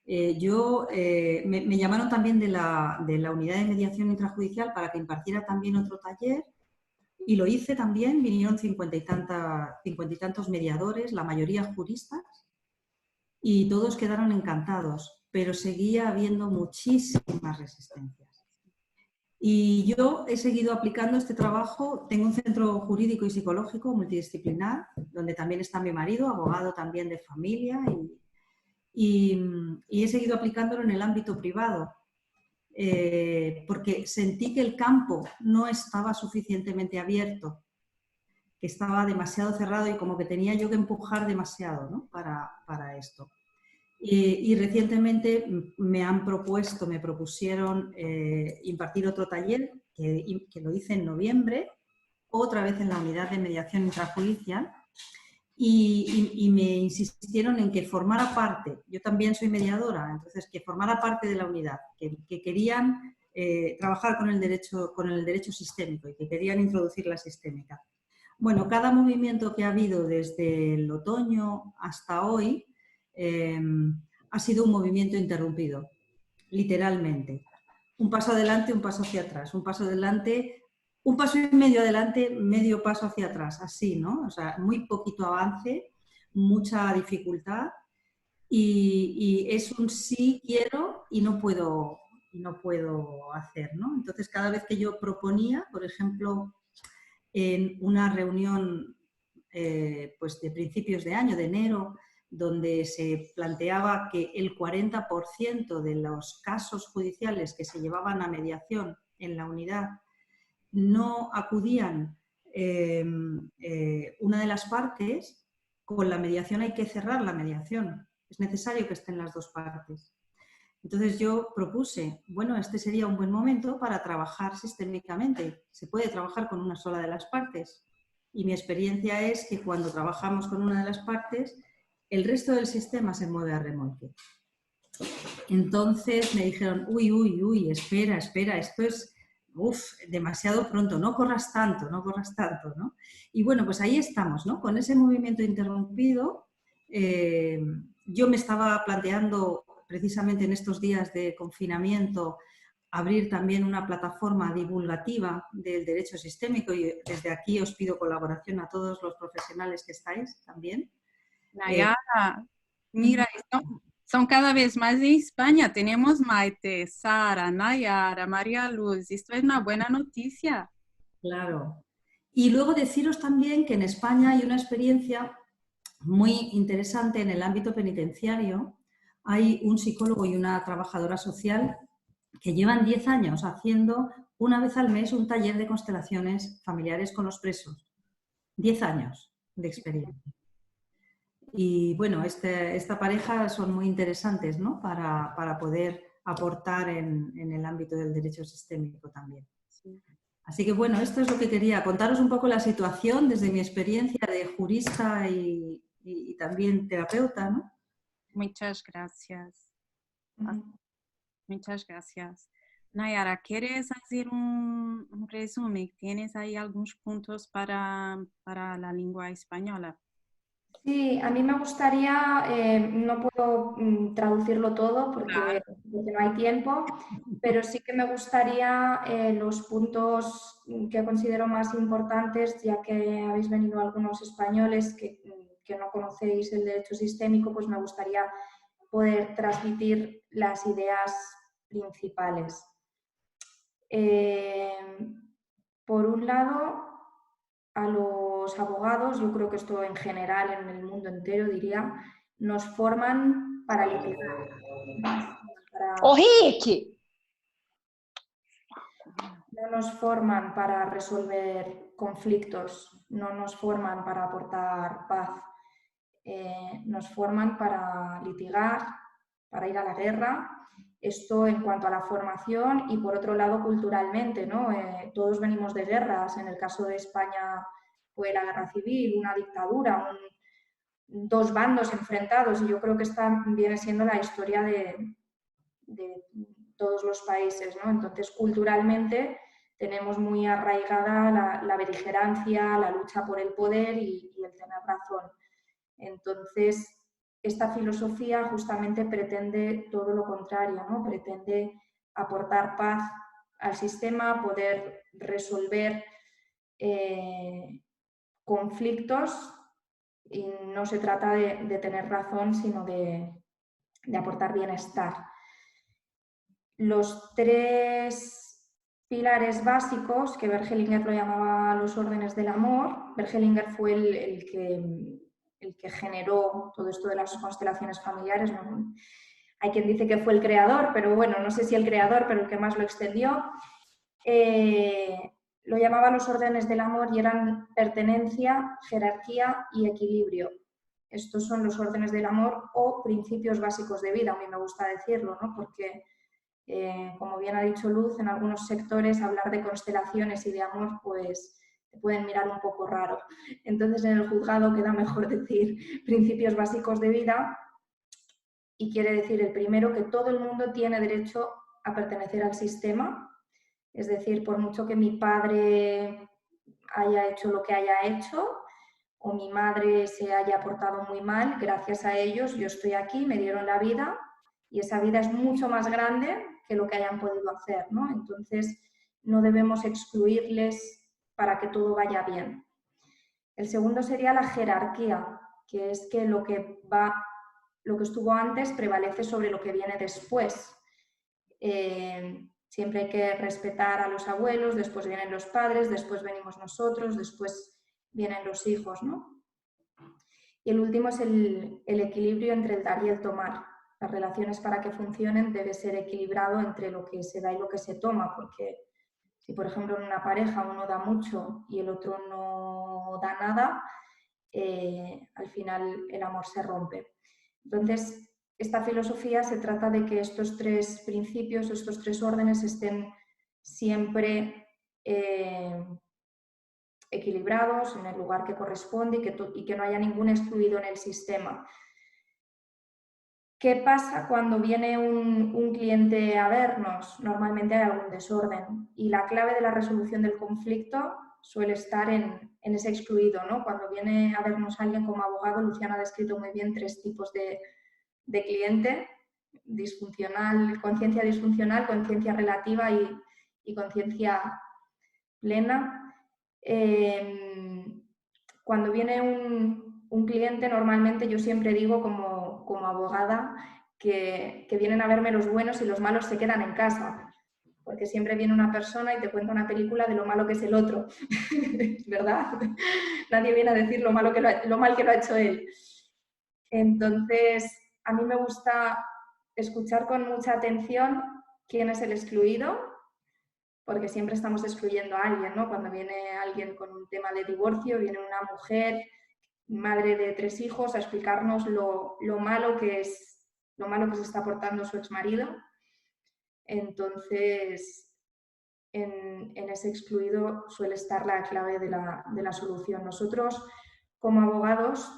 Me llamaron también de la unidad de mediación intrajudicial para que impartiera también otro taller y lo hice también, vinieron 50 y tantos mediadores, la mayoría juristas, y todos quedaron encantados, pero seguía habiendo muchísimas resistencias. Y yo he seguido aplicando este trabajo, tengo un centro jurídico y psicológico multidisciplinar, donde también está mi marido, abogado también de familia, y he seguido aplicándolo en el ámbito privado, porque sentí que el campo no estaba suficientemente abierto, que estaba demasiado cerrado y como que tenía yo que empujar demasiado, ¿no? para esto. Y recientemente me propusieron impartir otro taller que lo hice en noviembre, otra vez en la unidad de mediación intrajudicial, y me insistieron en que formara parte, yo también soy mediadora, entonces que formara parte de la unidad, que querían trabajar con el derecho sistémico y que querían introducir la sistémica. Bueno, cada movimiento que ha habido desde el otoño hasta hoy ha sido un movimiento interrumpido, literalmente. Un paso adelante, un paso hacia atrás, un paso adelante, un paso y medio adelante, medio paso hacia atrás, así, ¿no? O sea, muy poquito avance, mucha dificultad y es un sí quiero y no puedo hacer, ¿no? Entonces, cada vez que yo proponía, por ejemplo, en una reunión pues de principios de año, de enero, donde se planteaba que el 40% de los casos judiciales que se llevaban a mediación en la unidad no acudían una de las partes, con la mediación hay que cerrar la mediación. Es necesario que estén las dos partes. Entonces yo propuse, bueno, este sería un buen momento para trabajar sistémicamente. Se puede trabajar con una sola de las partes. Y mi experiencia es que cuando trabajamos con una de las partes, el resto del sistema se mueve a remolque. Entonces me dijeron, uy, espera, esto es demasiado pronto, no corras tanto, ¿no? Y bueno, pues ahí estamos, ¿no? Con ese movimiento interrumpido, yo me estaba planteando precisamente en estos días de confinamiento abrir también una plataforma divulgativa del derecho sistémico y desde aquí os pido colaboración a todos los profesionales que estáis también. Nayara, mira, son cada vez más en España. Tenemos Maite, Sara, Nayara, María Luz. Esto es una buena noticia. Claro. Y luego deciros también que en España hay una experiencia muy interesante en el ámbito penitenciario. Hay un psicólogo y una trabajadora social que llevan 10 años haciendo una vez al mes un taller de constelaciones familiares con los presos. 10 años de experiencia. Y bueno, esta pareja son muy interesantes, ¿no? Para poder aportar en el ámbito del derecho sistémico también. Sí. Así que bueno, esto es lo que quería contaros un poco la situación desde mi experiencia de jurista y también terapeuta, ¿no? Muchas gracias. Muchas gracias. Nayara, ¿quieres hacer un resumen? ¿Tienes ahí algunos puntos para la lengua española? Sí, a mí me gustaría, no puedo traducirlo todo porque no hay tiempo, pero sí que me gustaría los puntos que considero más importantes, ya que habéis venido algunos españoles que no conocéis el derecho sistémico, pues me gustaría poder transmitir las ideas principales. Por un lado, a los abogados, yo creo que esto en general en el mundo entero diría, nos forman para litigar. No nos forman para resolver conflictos, no nos forman para aportar paz, nos forman para litigar, para ir a la guerra. Esto en cuanto a la formación y por otro lado culturalmente, ¿no? Todos venimos de guerras, en el caso de España fue la guerra civil, una dictadura, dos bandos enfrentados y yo creo que esta viene siendo la historia de todos los países, ¿no? Entonces culturalmente tenemos muy arraigada la beligerancia, la lucha por el poder y el tener razón. Entonces, esta filosofía justamente pretende todo lo contrario, ¿no? Pretende aportar paz al sistema, poder resolver conflictos y no se trata de tener razón, sino de aportar bienestar. Los tres pilares básicos, que Bergelinger lo llamaba los órdenes del amor, Bergelinger fue el que generó todo esto de las constelaciones familiares. ¿No? Hay quien dice que fue el creador, pero bueno, no sé si el creador, pero el que más lo extendió. Lo llamaba los órdenes del amor y eran pertenencia, jerarquía y equilibrio. Estos son los órdenes del amor o principios básicos de vida, a mí me gusta decirlo, ¿no? Porque, como bien ha dicho Luz, en algunos sectores hablar de constelaciones y de amor, pues te pueden mirar un poco raro. Entonces, en el juzgado queda mejor decir principios básicos de vida y quiere decir el primero que todo el mundo tiene derecho a pertenecer al sistema. Es decir, por mucho que mi padre haya hecho lo que haya hecho o mi madre se haya portado muy mal, gracias a ellos yo estoy aquí, me dieron la vida y esa vida es mucho más grande que lo que hayan podido hacer, ¿no? Entonces, no debemos excluirles para que todo vaya bien. El segundo sería la jerarquía, que es que lo que estuvo antes prevalece sobre lo que viene después. Siempre hay que respetar a los abuelos, después vienen los padres, después venimos nosotros, después vienen los hijos, ¿no? Y el último es el equilibrio entre el dar y el tomar. Las relaciones para que funcionen debe ser equilibrado entre lo que se da y lo que se toma, porque si por ejemplo en una pareja uno da mucho y el otro no da nada, al final el amor se rompe. Entonces, esta filosofía se trata de que estos tres principios, estos tres órdenes estén siempre equilibrados en el lugar que corresponde y que no haya ningún excluido en el sistema. ¿Qué pasa cuando viene un cliente a vernos? Normalmente hay algún desorden y la clave de la resolución del conflicto suele estar en ese excluido, ¿no? Cuando viene a vernos alguien como abogado, Luciana ha descrito muy bien tres tipos de cliente: disfuncional, conciencia disfuncional, conciencia relativa y conciencia plena. Cuando viene un cliente, normalmente yo siempre digo como abogada que vienen a verme los buenos y los malos se quedan en casa, porque siempre viene una persona y te cuenta una película de lo malo que es el otro, ¿verdad? Nadie viene a decir lo mal que lo ha hecho él. Entonces, a mí me gusta escuchar con mucha atención quién es el excluido, porque siempre estamos excluyendo a alguien, ¿no? Cuando viene alguien con un tema de divorcio, viene una mujer madre de 3 hijos, a explicarnos lo malo que se está portando su exmarido. Entonces, en ese excluido suele estar la clave de la solución. Nosotros, como abogados,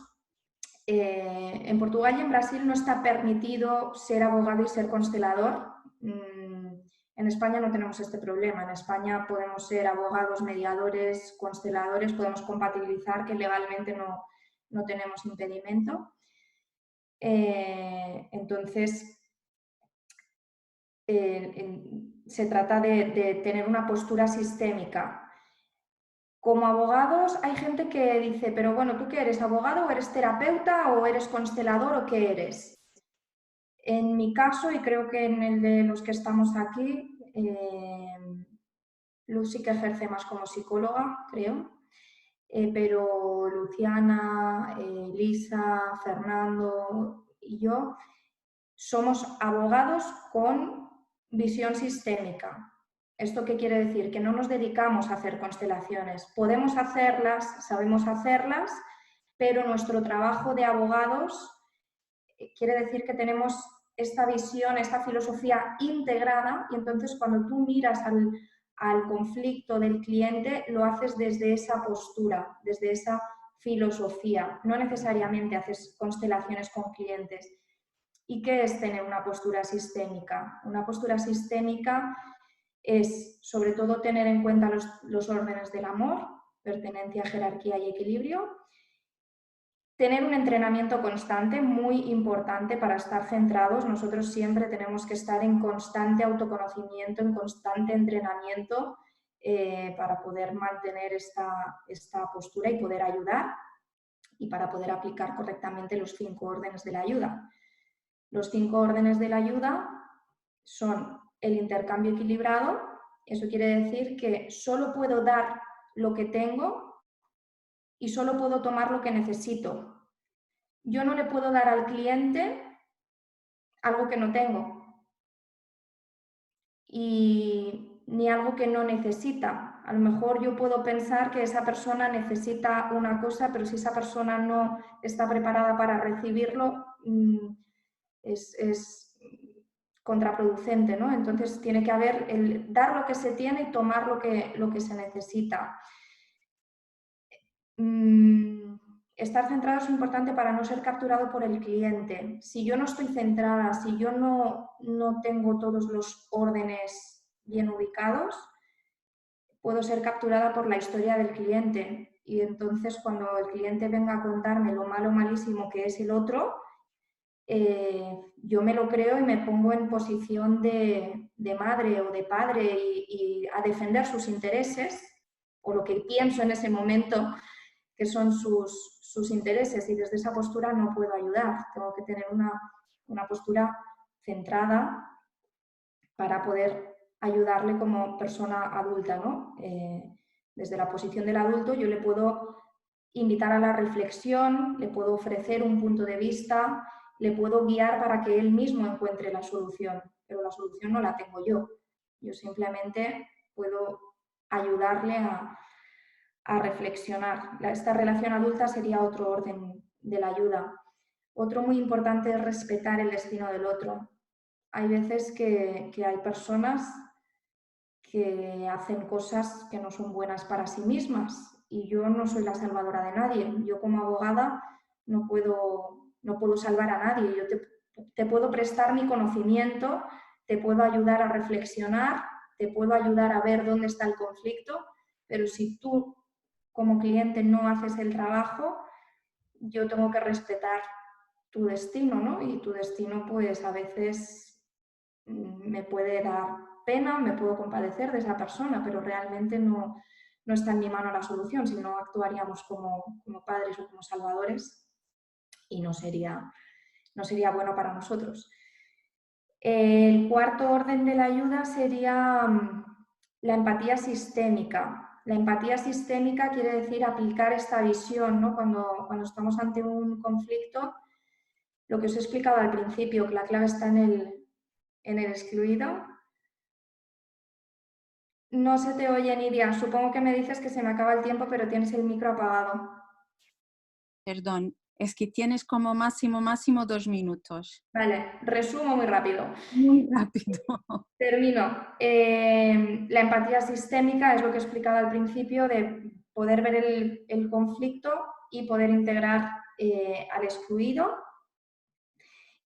en Portugal y en Brasil no está permitido ser abogado y ser constelador. En España no tenemos este problema. En España podemos ser abogados, mediadores, consteladores, podemos compatibilizar, que legalmente no tenemos impedimento. Entonces, se trata de tener una postura sistémica. Como abogados hay gente que dice, pero bueno, ¿tú qué eres? ¿Abogado o eres terapeuta o eres constelador o qué eres? En mi caso, y creo que en el de los que estamos aquí, Luz sí que ejerce más como psicóloga, creo, pero Luciana, Lisa, Fernando y yo somos abogados con visión sistémica. ¿Esto qué quiere decir? Que no nos dedicamos a hacer constelaciones. Podemos hacerlas, sabemos hacerlas, pero nuestro trabajo de abogados quiere decir que tenemos esta visión, esta filosofía integrada, y entonces cuando tú miras al conflicto del cliente, lo haces desde esa postura, desde esa filosofía. No necesariamente haces constelaciones con clientes. ¿Y qué es tener una postura sistémica? Una postura sistémica es, sobre todo, tener en cuenta los órdenes del amor, pertenencia, jerarquía y equilibrio. Tener un entrenamiento constante, muy importante para estar centrados. Nosotros siempre tenemos que estar en constante autoconocimiento, en constante entrenamiento para poder mantener esta postura y poder ayudar, y para poder aplicar correctamente los 5 órdenes de la ayuda. Los 5 órdenes de la ayuda son el intercambio equilibrado. Eso quiere decir que solo puedo dar lo que tengo y solo puedo tomar lo que necesito. Yo no le puedo dar al cliente algo que no tengo ni algo que no necesita. A lo mejor yo puedo pensar que esa persona necesita una cosa, pero si esa persona no está preparada para recibirlo, es contraproducente, ¿no? Entonces tiene que haber el dar lo que se tiene y tomar lo que se necesita. Estar centrado es importante para no ser capturado por el cliente. Si yo no estoy centrada, si yo no tengo todos los órdenes bien ubicados, puedo ser capturada por la historia del cliente. Y entonces cuando el cliente venga a contarme lo malo, malísimo que es el otro, yo me lo creo y me pongo en posición de madre o de padre y a defender sus intereses, o lo que pienso en ese momento que son sus intereses, y desde esa postura no puedo ayudar. Tengo que tener una postura centrada para poder ayudarle como persona adulta, ¿no? Desde la posición del adulto yo le puedo invitar a la reflexión, le puedo ofrecer un punto de vista, le puedo guiar para que él mismo encuentre la solución, pero la solución no la tengo yo. Yo simplemente puedo ayudarle a reflexionar. Esta relación adulta sería otro orden de la ayuda. Otro muy importante es respetar el destino del otro. Hay veces que hay personas que hacen cosas que no son buenas para sí mismas, y yo no soy la salvadora de nadie. Yo como abogada no puedo salvar a nadie. Yo te puedo prestar mi conocimiento, te puedo ayudar a reflexionar, te puedo ayudar a ver dónde está el conflicto, pero si tú como cliente no haces el trabajo, yo tengo que respetar tu destino, ¿no? Y tu destino, pues a veces me puede dar pena, me puedo compadecer de esa persona, pero realmente no está en mi mano la solución, si no actuaríamos como padres o como salvadores, y no sería bueno para nosotros. El cuarto orden de la ayuda sería la empatía sistémica. La empatía sistémica quiere decir aplicar esta visión, ¿no? Cuando estamos ante un conflicto, lo que os he explicado al principio, que la clave está en el excluido. No se te oye, Nidia. Supongo que me dices que se me acaba el tiempo, pero tienes el micro apagado. Perdón, es que tienes como máximo 2 minutos. Vale, resumo muy rápido. Muy rápido. Termino. La empatía sistémica es lo que he explicado al principio, de poder ver el conflicto y poder integrar al excluido.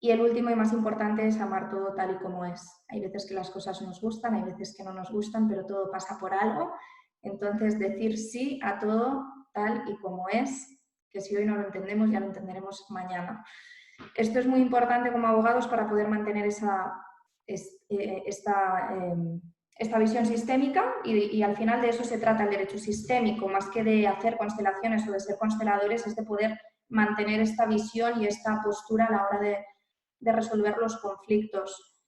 Y el último y más importante es amar todo tal y como es. Hay veces que las cosas nos gustan, hay veces que no nos gustan, pero todo pasa por algo. Entonces, decir sí a todo tal y como es, que si hoy no lo entendemos, ya lo entenderemos mañana. Esto es muy importante como abogados para poder mantener esta visión sistémica y al final de eso se trata el derecho sistémico, más que de hacer constelaciones o de ser consteladores, es de poder mantener esta visión y esta postura a la hora de resolver los conflictos.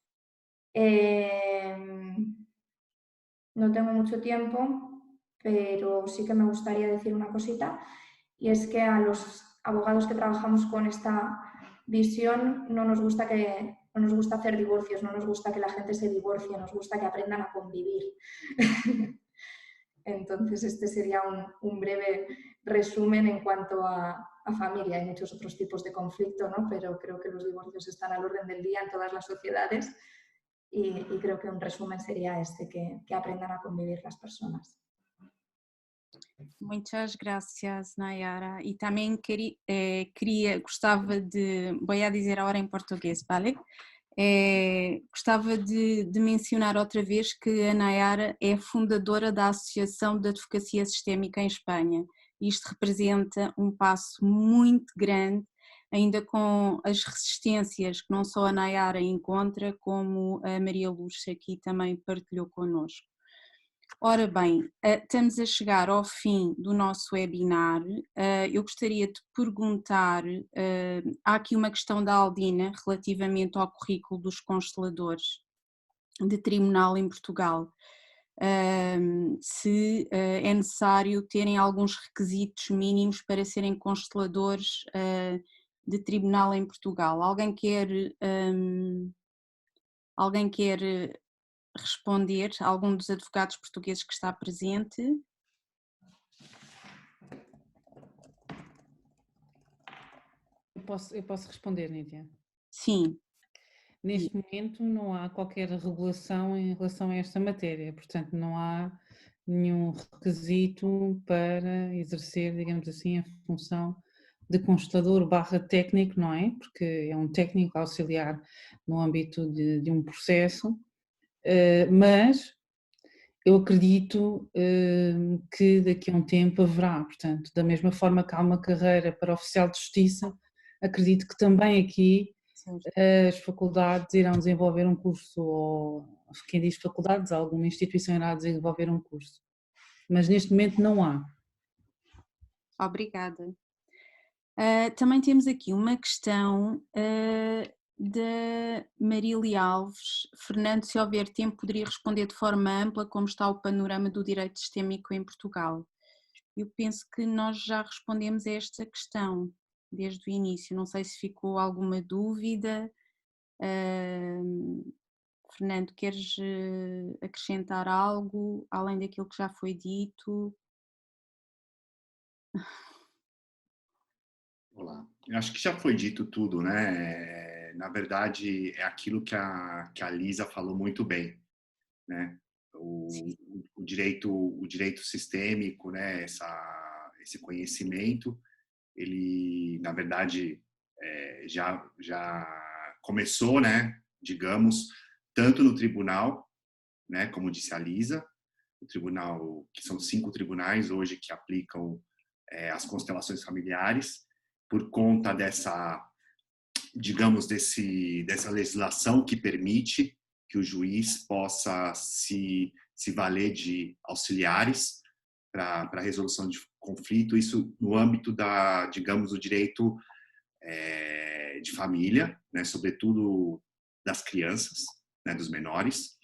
No tengo mucho tiempo, pero sí que me gustaría decir una cosita, y es que a los abogados que trabajamos con esta visión no nos gusta hacer divorcios, no nos gusta que la gente se divorcie, nos gusta que aprendan a convivir. Entonces, este sería un breve resumen en cuanto a familia. Hay muchos otros tipos de conflicto, ¿no? Pero creo que los divorcios están al orden del día en todas las sociedades y creo que un resumen sería este, que aprendan a convivir las personas. Muchas gracias, Nayara. E também gostava de, vou dizer agora em português, vale? Gostava de mencionar outra vez que a Nayara é fundadora da Associação de Advocacia Sistémica em Espanha. Isto representa um passo muito grande, ainda com as resistências que não só a Nayara encontra, como a Maria Luz aqui também partilhou connosco. Ora bem, estamos a chegar ao fim do nosso webinar. Eu gostaria de perguntar, há aqui uma questão da Aldina relativamente ao currículo dos consteladores de tribunal em Portugal. Se é necessário terem alguns requisitos mínimos para serem consteladores de tribunal em Portugal. Alguém quer responder a algum dos advogados portugueses que está presente? Eu posso responder, Nídia? Sim. Neste momento não há qualquer regulação em relação a esta matéria, portanto não há nenhum requisito para exercer, digamos assim, a função de constelador / técnico, não é? Porque é um técnico auxiliar no âmbito de um processo, mas eu acredito que daqui a um tempo haverá, portanto, da mesma forma que há uma carreira para oficial de justiça, acredito que também aqui as faculdades irão desenvolver um curso, ou quem diz faculdades, alguma instituição irá desenvolver um curso, mas neste momento não há. Obrigada. Também temos aqui uma questão da Marília Alves. Fernando, se houver tempo, poderia responder de forma ampla como está o panorama do direito sistémico em Portugal. Eu penso que nós já respondemos a esta questão desde o início, não sei se ficou alguma dúvida. Fernando, queres acrescentar algo além daquilo que já foi dito? Olá, eu acho que já foi dito tudo, né? Na verdade, é aquilo que a Lisa falou muito bem, né? O direito sistêmico, né? Esse conhecimento, ele, na verdade, já começou, né? Digamos, tanto no tribunal, né? Como disse a Lisa, o tribunal, que são 5 tribunais hoje que aplicam as constelações familiares, por conta dessa, digamos, dessa legislação que permite que o juiz possa se valer de auxiliares para a resolução de conflito, isso no âmbito digamos, do direito de família, né, sobretudo das crianças, né, dos menores,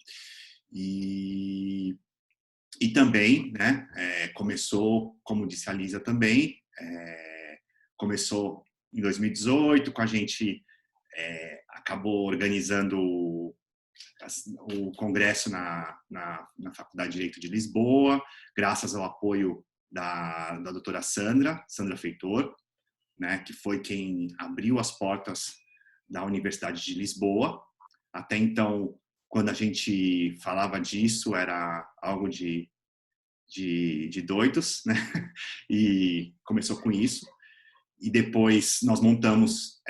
e também, né, começou, como disse a Lisa também, começou em 2018, com a gente acabou organizando o congresso na Faculdade de Direito de Lisboa, graças ao apoio da doutora Sandra Feitor, né, que foi quem abriu as portas da Universidade de Lisboa. Até então, quando a gente falava disso, era algo de doidos, né? E começou com isso. E depois nós montamos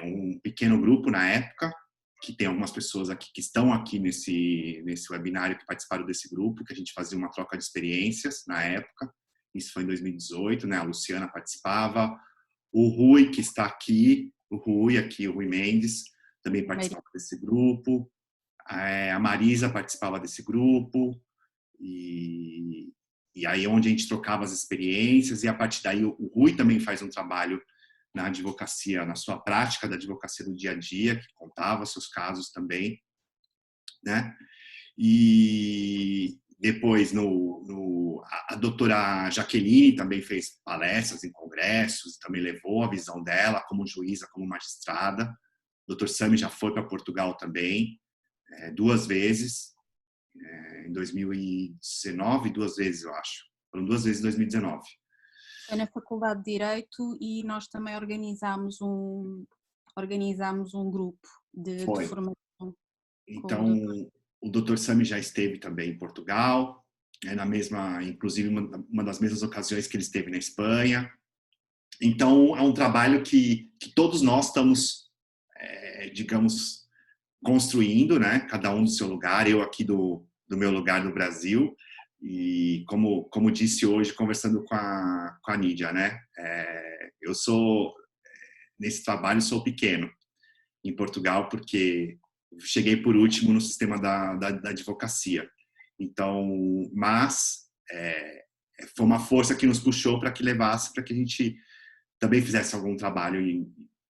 um pequeno grupo na época, que tem algumas pessoas aqui que estão aqui nesse webinário que participaram desse grupo, que a gente fazia uma troca de experiências na época. Isso foi em 2018, né? A Luciana participava, o Rui, que está aqui, o Rui Mendes, também participava desse grupo, a Marisa participava desse grupo, e aí onde a gente trocava as experiências, e a partir daí o Rui também faz um trabalho na advocacia, na sua prática da advocacia do dia a dia, que contava seus casos também, né? E depois a doutora Jaqueline também fez palestras em congressos, também levou a visão dela como juíza, como magistrada. O Dr. Sami já foi para Portugal também, 2 vezes, em 2019, 2 vezes, eu acho. Foram 2 vezes em 2019. Foi na Faculdade de Direito e nós também organizámos um grupo de formação. Então, o Dr. Sami já esteve também em Portugal, inclusive uma das mesmas ocasiões que ele esteve na Espanha. Então, é um trabalho que todos nós estamos, digamos, construindo, né? Cada um do seu lugar, eu aqui do meu lugar no Brasil, e como disse hoje, conversando com a Nídia, né? Eu nesse trabalho, sou pequeno em Portugal, porque cheguei por último no sistema da advocacia. Então, mas foi uma força que nos puxou para que levasse, para que a gente também fizesse algum trabalho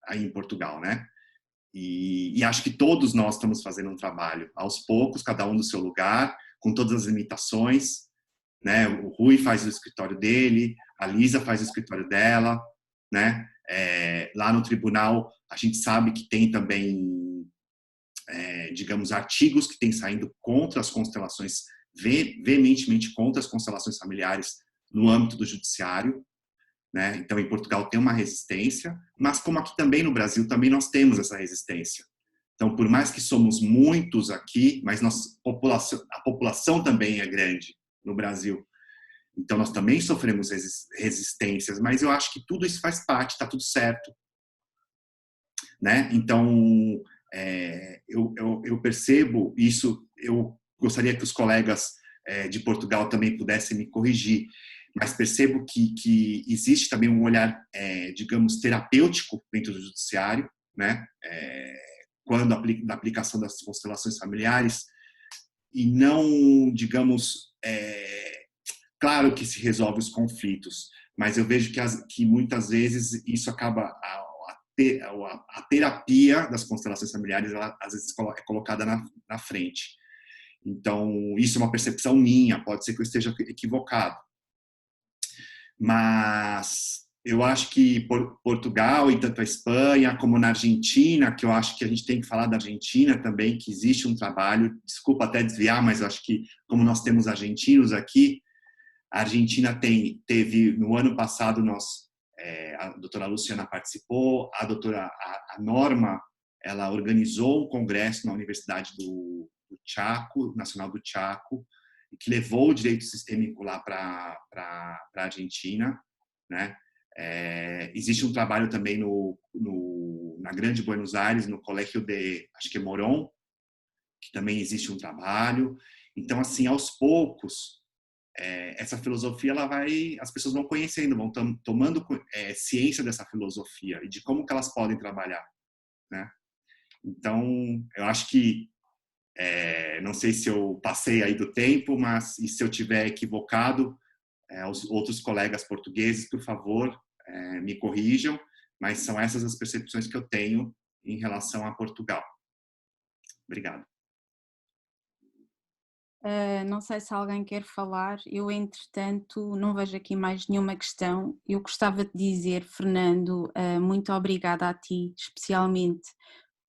aí em Portugal, né? E acho que todos nós estamos fazendo um trabalho, aos poucos, cada um do seu lugar, com todas as limitações, né? O Rui faz o escritório dele, a Lisa faz o escritório dela, né? Lá no tribunal, a gente sabe que tem também, digamos, artigos que têm saindo contra as constelações, veementemente contra as constelações familiares no âmbito do judiciário, né? Então, em Portugal tem uma resistência, mas como aqui também no Brasil, também nós temos essa resistência. Então, por mais que somos muitos aqui, mas a população também é grande no Brasil. Então, nós também sofremos resistências, mas eu acho que tudo isso faz parte, está tudo certo, né? Então, eu percebo isso, eu gostaria que os colegas de Portugal também pudessem me corrigir, mas percebo que existe também um olhar, digamos, terapêutico dentro do judiciário, né? Quando da aplicação das constelações familiares, e não, digamos, claro que se resolve os conflitos, mas eu vejo que muitas vezes isso acaba, a terapia das constelações familiares, ela, às vezes é colocada na frente. Então, isso é uma percepção minha, pode ser que eu esteja equivocado. Mas eu acho que Portugal e tanto a Espanha como na Argentina, que eu acho que a gente tem que falar da Argentina também, que existe um trabalho, desculpa até desviar, mas eu acho que como nós temos argentinos aqui, a Argentina teve no ano passado, a doutora Luciana participou, a Norma, ela organizou um congresso na Universidade do Chaco, Nacional do Chaco, que levou o direito sistêmico lá para a Argentina, né? Existe um trabalho também na Grande Buenos Aires, no Colégio acho que é Morón, que também existe um trabalho. Então, assim, aos poucos, essa filosofia, as pessoas vão conhecendo, vão tomando ciência dessa filosofia e de como que elas podem trabalhar, né? Então, eu acho que não sei se eu passei aí do tempo, mas e se eu tiver equivocado, os outros colegas portugueses, por favor, me corrijam, mas são essas as percepções que eu tenho em relação a Portugal. Obrigado. Não sei se alguém quer falar, eu entretanto não vejo aqui mais nenhuma questão. Eu gostava de dizer, Fernando, muito obrigada a ti, especialmente,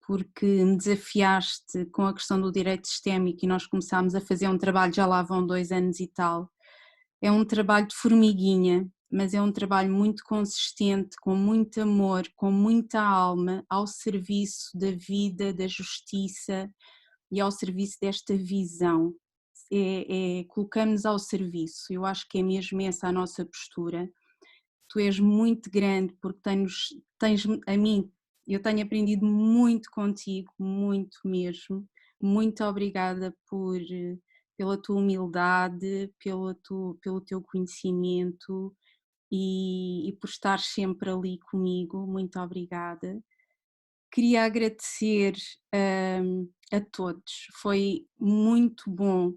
porque me desafiaste com a questão do direito sistémico e nós começámos a fazer um trabalho, já lá vão 2 anos e tal. É um trabalho de formiguinha mas é um trabalho muito consistente, com muito amor, com muita alma, ao serviço da vida, da justiça e ao serviço desta visão. Colocamos-nos ao serviço, eu acho que é mesmo essa a nossa postura. Tu és muito grande porque tens a mim, eu tenho aprendido muito contigo, muito mesmo. Muito obrigada pela tua humildade, pelo teu conhecimento e por estar sempre ali comigo. Muito obrigada. Queria agradecer a todos, foi muito bom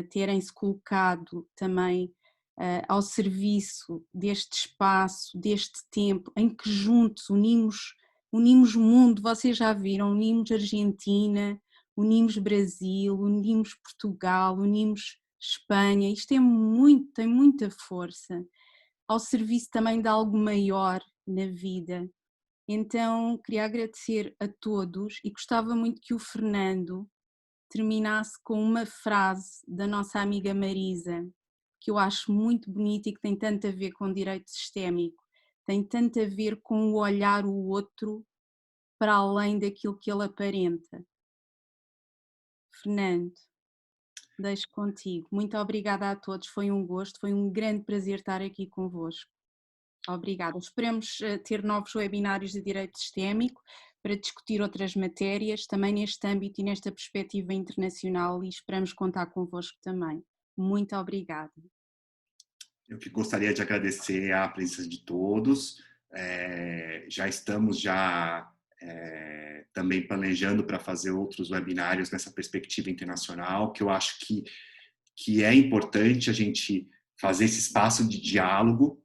terem-se colocado também ao serviço deste espaço, deste tempo, em que juntos unimos o mundo. Vocês já viram, unimos Argentina, unimos Brasil, unimos Portugal, unimos Espanha, isto tem muita força, ao serviço também de algo maior na vida. Então queria agradecer a todos e gostava muito que o Fernando terminasse com uma frase da nossa amiga Marisa, que eu acho muito bonita e que tem tanto a ver com direito sistémico, tem tanto a ver com o olhar o outro para além daquilo que ele aparenta. Fernando, deixo contigo. Muito obrigada a todos, foi um gosto, foi um grande prazer estar aqui convosco. Obrigada. Esperamos ter novos webinários de direito sistémico para discutir outras matérias, também neste âmbito e nesta perspectiva internacional, e esperamos contar convosco também. Muito obrigada. Eu que gostaria de agradecer a presença de todos. Já estamos também planejando para fazer outros webinários nessa perspectiva internacional, que eu acho que é importante a gente fazer esse espaço de diálogo,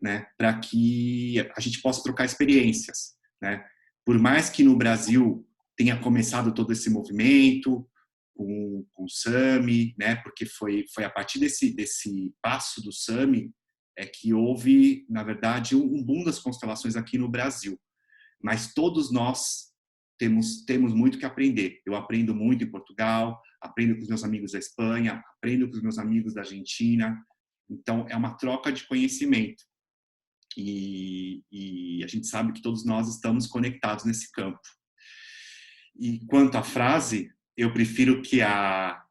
né, para que a gente possa trocar experiências, né? Por mais que no Brasil tenha começado todo esse movimento com o SAMI, né, porque foi a partir desse passo do SAMI que houve, na verdade, um boom das constelações aqui no Brasil. Mas todos nós temos muito que aprender. Eu aprendo muito em Portugal, aprendo com os meus amigos da Espanha, aprendo com os meus amigos da Argentina. Então, é uma troca de conhecimento. E a gente sabe que todos nós estamos conectados nesse campo. E quanto à frase, eu prefiro que a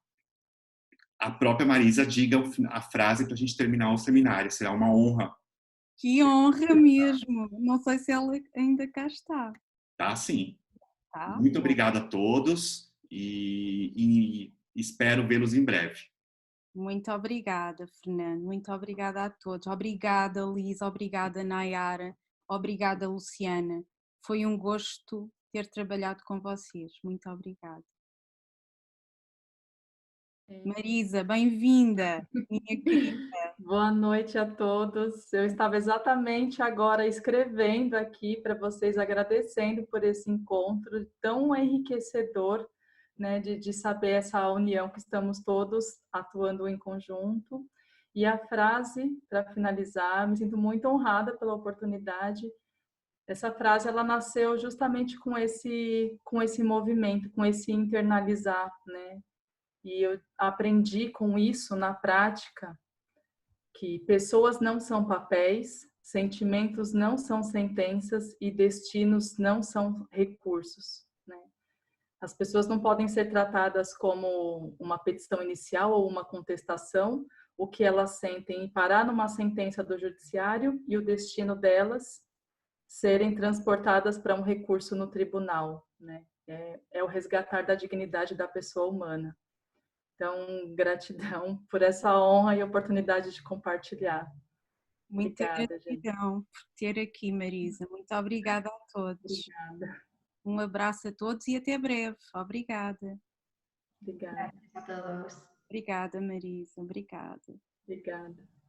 própria Marisa diga a frase para a gente terminar o seminário. Será uma honra. Que honra mesmo! Não sei se ela ainda cá está. Tá, sim. Tá? Muito obrigado a todos e espero vê-los em breve. Muito obrigada, Fernando. Muito obrigada a todos. Obrigada, Lisa. Obrigada, Nayara. Obrigada, Luciana. Foi um gosto ter trabalhado com vocês. Muito obrigada. Marisa, bem-vinda, minha querida. Boa noite a todos. Eu estava exatamente agora escrevendo aqui para vocês, agradecendo por esse encontro tão enriquecedor, né, de saber essa união que estamos todos atuando em conjunto. E a frase, para finalizar, me sinto muito honrada pela oportunidade. Essa frase, ela nasceu justamente com esse movimento, com esse internalizar, né? E eu aprendi com isso na prática que pessoas não são papéis, sentimentos não são sentenças e destinos não são recursos, né? As pessoas não podem ser tratadas como uma petição inicial ou uma contestação, o que elas sentem e parar numa sentença do judiciário e o destino delas serem transportadas para um recurso no tribunal, né? É o resgatar da dignidade da pessoa humana. Então, gratidão por essa honra e oportunidade de compartilhar. Muita Obrigada, gratidão por ter aqui, Marisa. Muito obrigada a todos. Obrigada. Um abraço a todos e até breve. Obrigada. Obrigada. Gracias a todos. Obrigada, Marisa. Obrigada. Obrigada.